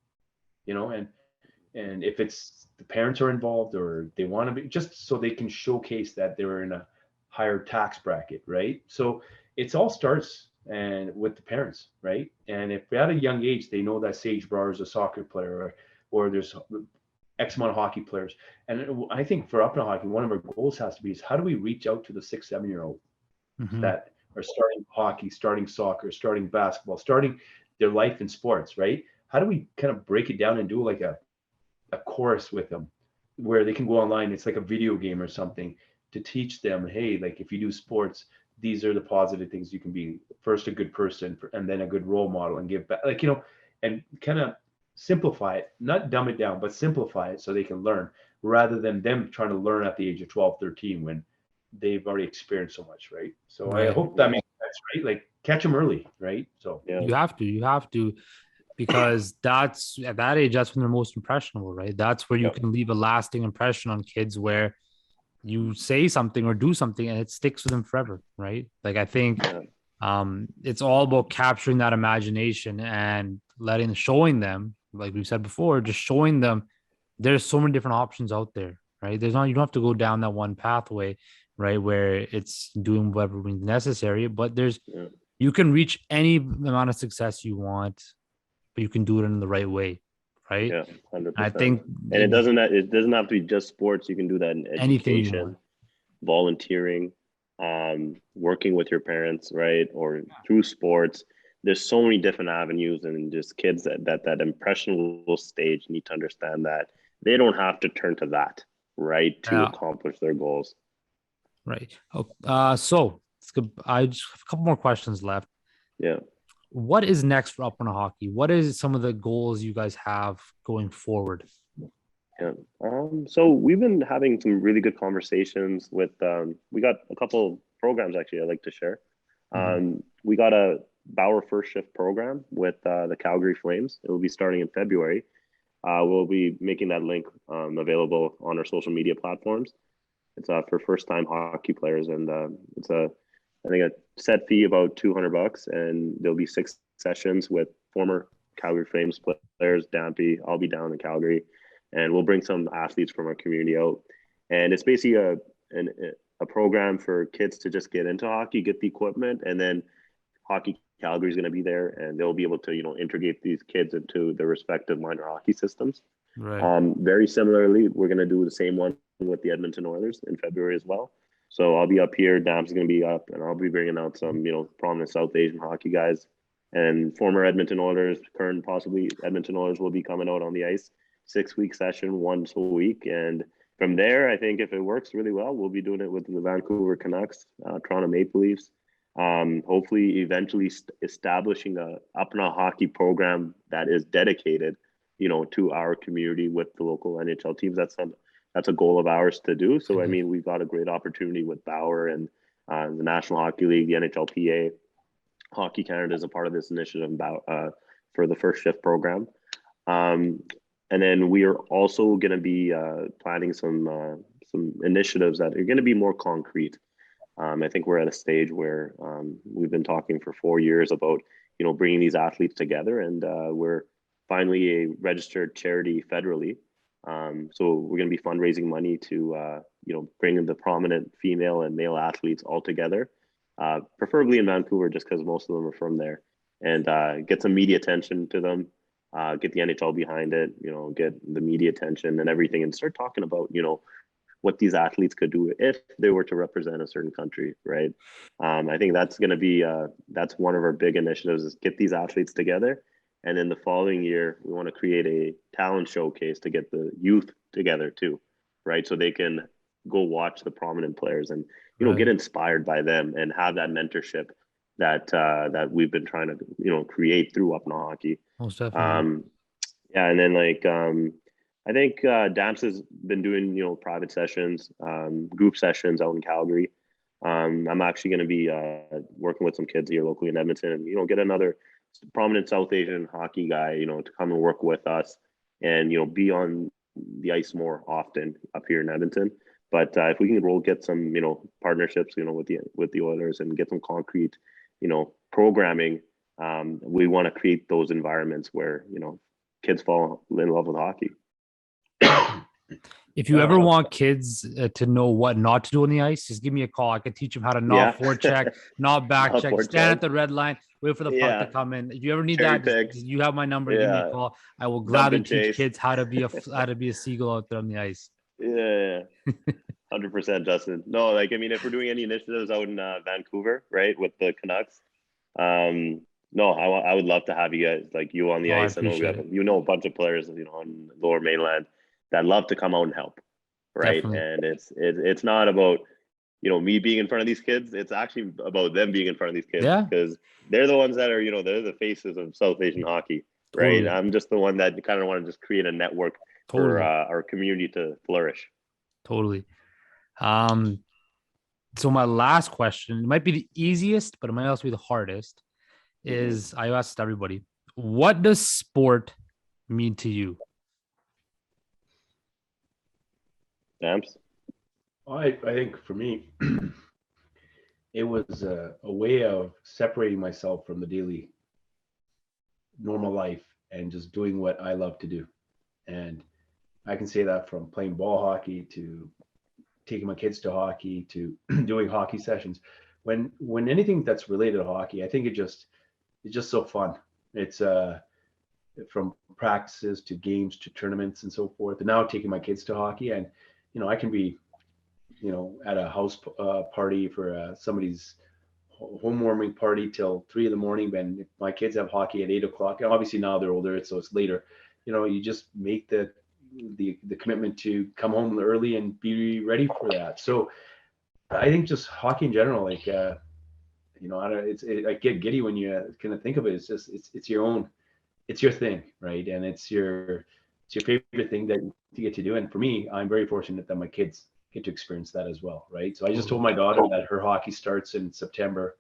and if it's the parents are involved or they want to be, just so they can showcase that they're in a higher tax bracket, right? So it's all starts and with the parents, right? And if at a young age they know that Sage Brar is a soccer player, or there's X amount of hockey players, and I think for Upton Hockey, one of our goals has to be is how do we reach out to the 6, 7 year old Mhm. that are starting hockey, starting soccer, starting basketball, starting their life in sports, right? How do we kind of break it down and do like a course with them where they can go online? It's like a video game or something to teach them, hey, like if you do sports, these are the positive things you can be. First, a good person, and then a good role model, and give back, like, and kind of simplify it, not dumb it down, but simplify it so they can learn rather than them trying to learn at the age of 12, 13 when they've already experienced so much, right? So I Right. hope that makes sense, right? Like catch them early, right? So Yeah. You have to, because that's at that age, that's when they're most impressionable, right? That's where you Yeah. can leave a lasting impression on kids, where you say something or do something and it sticks with them forever, right? Like I think Yeah. it's all about capturing that imagination and showing them, like we said before, just showing them there's so many different options out there, right? You don't have to go down that one pathway, right, where it's doing whatever means necessary, but Yeah. you can reach any amount of success you want, but you can do it in the right way, right? Yeah. I 100%. think And it doesn't have to be just sports. You can do that in anything you education, want. volunteering, working with your parents, right? Or through sports. There's so many different avenues, and just kids that impressionable stage need to understand that they don't have to turn to that, right, to Yeah, accomplish their goals. right. Oh, so it's good. I just have a couple more questions left. Yeah. What is next for Upper Hockey? What is some of the goals you guys have going forward? Yeah. So we've been having some really good conversations with, we got a couple programs actually I'd like to share. Mhm. We got a Bauer first shift program with the Calgary Flames. It will be starting in February. We'll be making that link available on our social media platforms. It's for first time hockey players, and it's I think a set fee about $200, and there'll be 6 sessions with former Calgary Flames players, Dampy. I'll be down in Calgary, and we'll bring some athletes from our community out. And it's basically a program for kids to just get into hockey, get the equipment, and then Hockey Calgary is going to be there, and they'll be able to integrate these kids into their respective minor hockey systems. Right. Very similarly, we're going to do the same one with the Edmonton Oilers in February as well. So I'll be up here, Dam's going to be up, and I'll be bringing out some prominent South Asian hockey guys and former Edmonton Oilers, current possibly Edmonton Oilers will be coming out on the ice. 6-week session once a week, and from there, I think if it works really well, we'll be doing it with the Vancouver Canucks, Toronto Maple Leafs. Hopefully, eventually establishing a Apna Hockey program that is dedicated, to our community with the local NHL teams. That's a goal of ours to do. So, I mean, we've got a great opportunity with Bauer and the National Hockey League, the NHLPA, Hockey Canada is a part of this initiative for the first shift program. And then we are also going to be planning some initiatives that are going to be more concrete. I think we're at a stage where we've been talking for 4 years about, bringing these athletes together, and we're finally a registered charity federally. So we're going to be fundraising money to, bring in the prominent female and male athletes all together, preferably in Vancouver, just because most of them are from there, and get some media attention to them. Get the NHL behind it, get the media attention and everything, and start talking about, what these athletes could do if they were to represent a certain country, right? I think that's going to be, that's one of our big initiatives, is get these athletes together. And then the following year, we want to create a talent showcase to get the youth together too, right? So they can go watch the prominent players and, get inspired by them and have that mentorship that we've been trying to, create through Apna Hockey. Most definitely. And then I think Damps has been doing, private sessions, group sessions out in Calgary. I'm actually going to be working with some kids here locally in Edmonton and, get another prominent South Asian hockey guy, to come and work with us and, be on the ice more often up here in Edmonton. But if we can get some, partnerships, with the Oilers and get some concrete, programming, we want to create those environments where, kids fall in love with hockey. If you ever want kids to know what not to do on the ice, just give me a call. I can teach them how to not forecheck, not back check, stand at the red line, wait for the puck to come in. If you ever need that, you have my number. Give me a call. I will gladly teach kids how to be a seagull out there on the ice. Yeah, 100%, Justin. No, if we're doing any initiatives out in Vancouver, right, with the Canucks, no, I would love to have you guys, you on the ice. I know we have a bunch of players, on Lower Mainland that love to come out and help, right? Definitely. And it's not about me being in front of these kids. It's actually about them being in front of these kids, because they're the ones that are they're the faces of South Asian hockey, right? Totally. I'm just the one that kind of want to just create a network for our community to flourish. Totally. So my last question, it might be the easiest, but it might also be the hardest, is I asked everybody, what does sport mean to you? Damps? I think for me, it was a way of separating myself from the daily normal life and just doing what I love to do. And I can say that from playing ball hockey to taking my kids to hockey to doing hockey sessions. When anything that's related to hockey, I think it's just so fun. It's from practices to games to tournaments and so forth. And now taking my kids to hockey, and I can be at a house party for somebody's home warming party till 3 a.m. When my kids have hockey at 8 o'clock, and obviously now they're older, so it's later. You just make the commitment to come home early and be ready for that. So I think just hockey in general, I get giddy when you kind of think of it. It's just it's your thing, right? And it's your favorite thing that you get to do. And for me, I'm very fortunate that my kids get to experience that as well, right? So I just told my daughter that her hockey starts in September,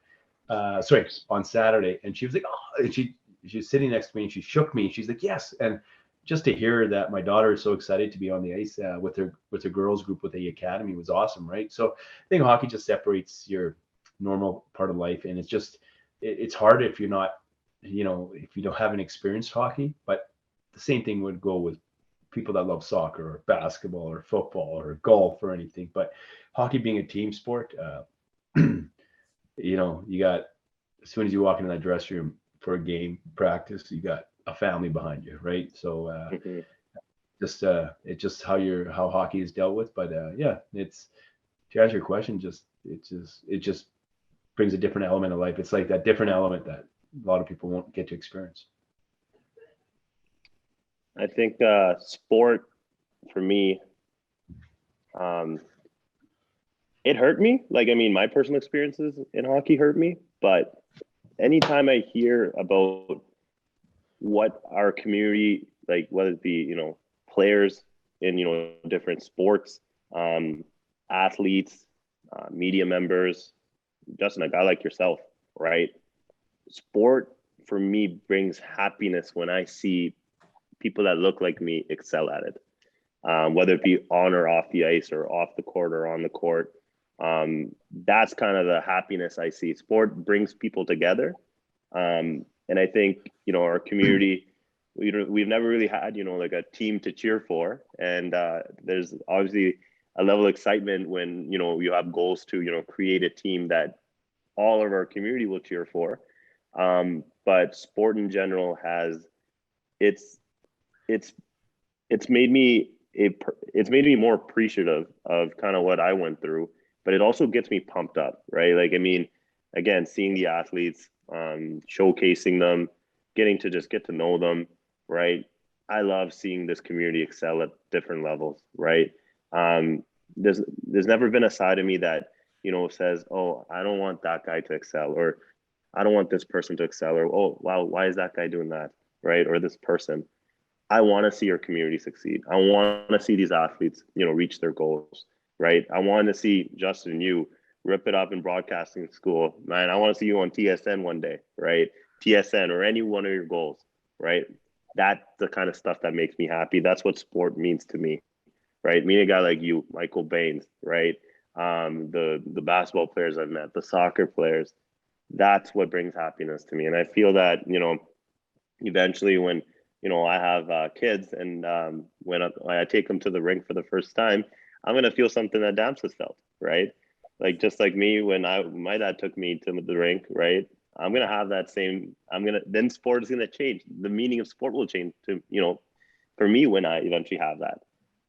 on Saturday, and she was like, oh, and she's sitting next to me and she shook me. She's like, yes. And just to hear that my daughter is so excited to be on the ice with her girls group with the academy was awesome, right? So I think hockey just separates your normal part of life, and it's hard if you're not if you haven't experienced hockey, but the same thing would go with people that love soccer or basketball or football or golf or anything. But hockey being a team sport, you got, as soon as you walk into that dressing room for a game practice, you got a family behind you, right? So it's just how hockey is dealt with. But it's, to answer your question, it just brings a different element of life. It's like that different element that a lot of people won't get to experience. I think sport for me, it hurt me. Like, I mean, my personal experiences in hockey hurt me, but anytime I hear about what our community, like whether it be, players in, different sports, athletes, media members, Justin, a guy like yourself, right? Sport for me brings happiness when I see people that look like me excel at it, whether it be on or off the ice or off the court or on the court. That's kind of the happiness I see. Sport brings people together. And I think, our community, we've never really had, like a team to cheer for. And there's obviously a level of excitement when, you have goals to, create a team that all of our community will cheer for. But sport in general it's made me more appreciative of kind of what I went through, but it also gets me pumped up, right? Like, I mean, again, seeing the athletes, showcasing them, getting to just get to know them, right? I love seeing this community excel at different levels, right? There's never been a side of me that, says, oh, I don't want that guy to excel, or I don't want this person to excel, or, oh, wow, why is that guy doing that, right? Or this person. I want to see our community succeed. I want to see these athletes, reach their goals, right? I want to see Justin, you rip it up in broadcasting school, man. I want to see you on TSN one day, right? TSN or any one of your goals, right? That's the kind of stuff that makes me happy. That's what sport means to me, right? Meeting a guy like you, Michael Baines, right? The basketball players I've met, the soccer players, that's what brings happiness to me. And I feel that, eventually when, I have kids, and when I take them to the rink for the first time, I'm going to feel something that Dams has felt, right? Like, just like me, when my dad took me to the rink, right? I'm going to have that same, then sport is going to change. The meaning of sport will change to, for me, when I eventually have that,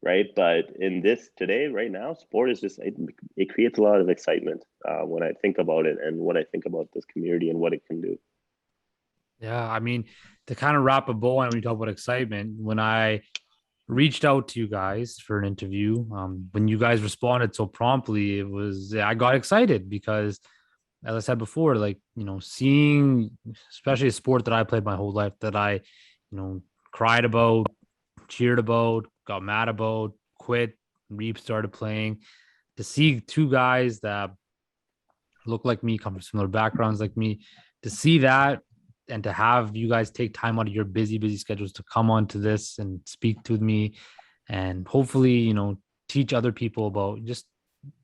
right? But in this today, right now, sport is just, it creates a lot of excitement when I think about it and what I think about this community and what it can do. Yeah, I mean, to kind of wrap a bow on when you talk about excitement, when I reached out to you guys for an interview, when you guys responded so promptly, I got excited because, as I said before, like, seeing, especially a sport that I played my whole life, that I, cried about, cheered about, got mad about, quit, restarted playing, to see two guys that look like me, come from similar backgrounds like me, to see that, and to have you guys take time out of your busy schedules to come on to this and speak to me, and hopefully, teach other people about, just,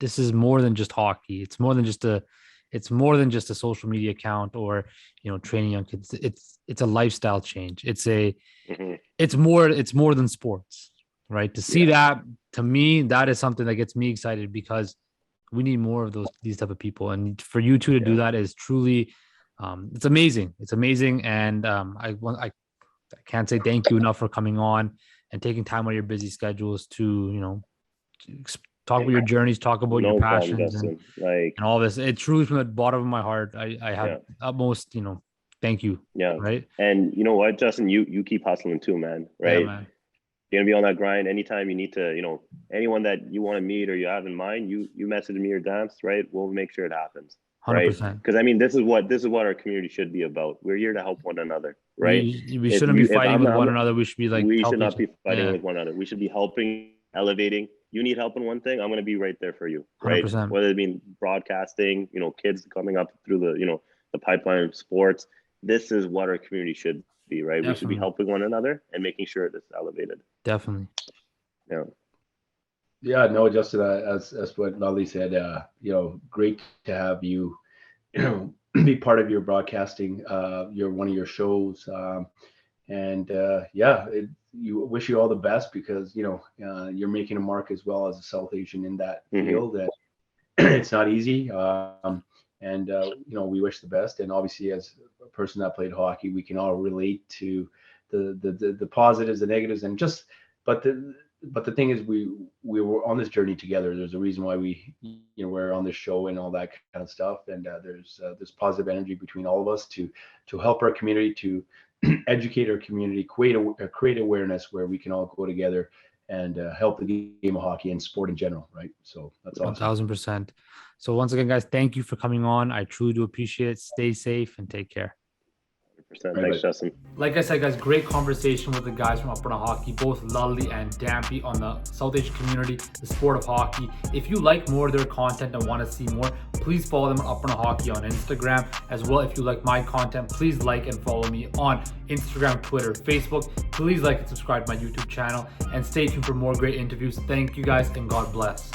this is more than just hockey. It's more than just a social media account or, training young kids. It's a lifestyle change. It's more than sports, right? To see that, to me, that is something that gets me excited, because we need more of these type of people. And for you two to do that is truly, it's amazing. It's amazing. And I can't say thank you enough for coming on and taking time out of your busy schedules to, talk about your journeys, talk about your passions, and all this. It's truly from the bottom of my heart. I have utmost, thank you. Yeah. Right. And you know what, Justin, you keep hustling too, man. Right. Yeah, man. You're gonna be on that grind. Anytime you need to, anyone that you want to meet or you have in mind, you message me or Dance, right? We'll make sure it happens. 100%. Right. Because I mean, this is what our community should be about. We're here to help one another, right? We shouldn't be fighting with one another. We should be we should not be fighting with one another. We should be helping, elevating. You need help in one thing, I'm going to be right there for you, right? 100%. Whether it be broadcasting, kids coming up through the, the pipeline of sports. This is what our community should be, right? Definitely. We should be helping one another and making sure it's elevated. Definitely. Yeah. Yeah, no, Justin, as what Lally said, great to have you, be part of your broadcasting, one of your shows. You wish you all the best, because you're making a mark as well as a South Asian in that field, and it's not easy. We wish the best. And obviously, as a person that played hockey, we can all relate to the positives, the negatives, and but the thing is, we were on this journey together. There's a reason why we're on this show and all that kind of stuff. And there's positive energy between all of us to help our community, to educate our community, create awareness where we can all go together and help the game of hockey and sport in general, right? So that's awesome. 1000%. So once again, guys, thank you for coming on. I truly do appreciate it. Stay safe and take care. 100%. Thanks, Justin. Like I said, guys, great conversation with the guys from Apna Hockey, both Lully and Dampy, on the South Asian community, the sport of hockey. If you like more of their content and want to see more, please follow them on Apna Hockey on Instagram. As well, if you like my content, please like and follow me on Instagram, Twitter, Facebook. Please like and subscribe to my YouTube channel, and stay tuned for more great interviews. Thank you guys, and God bless.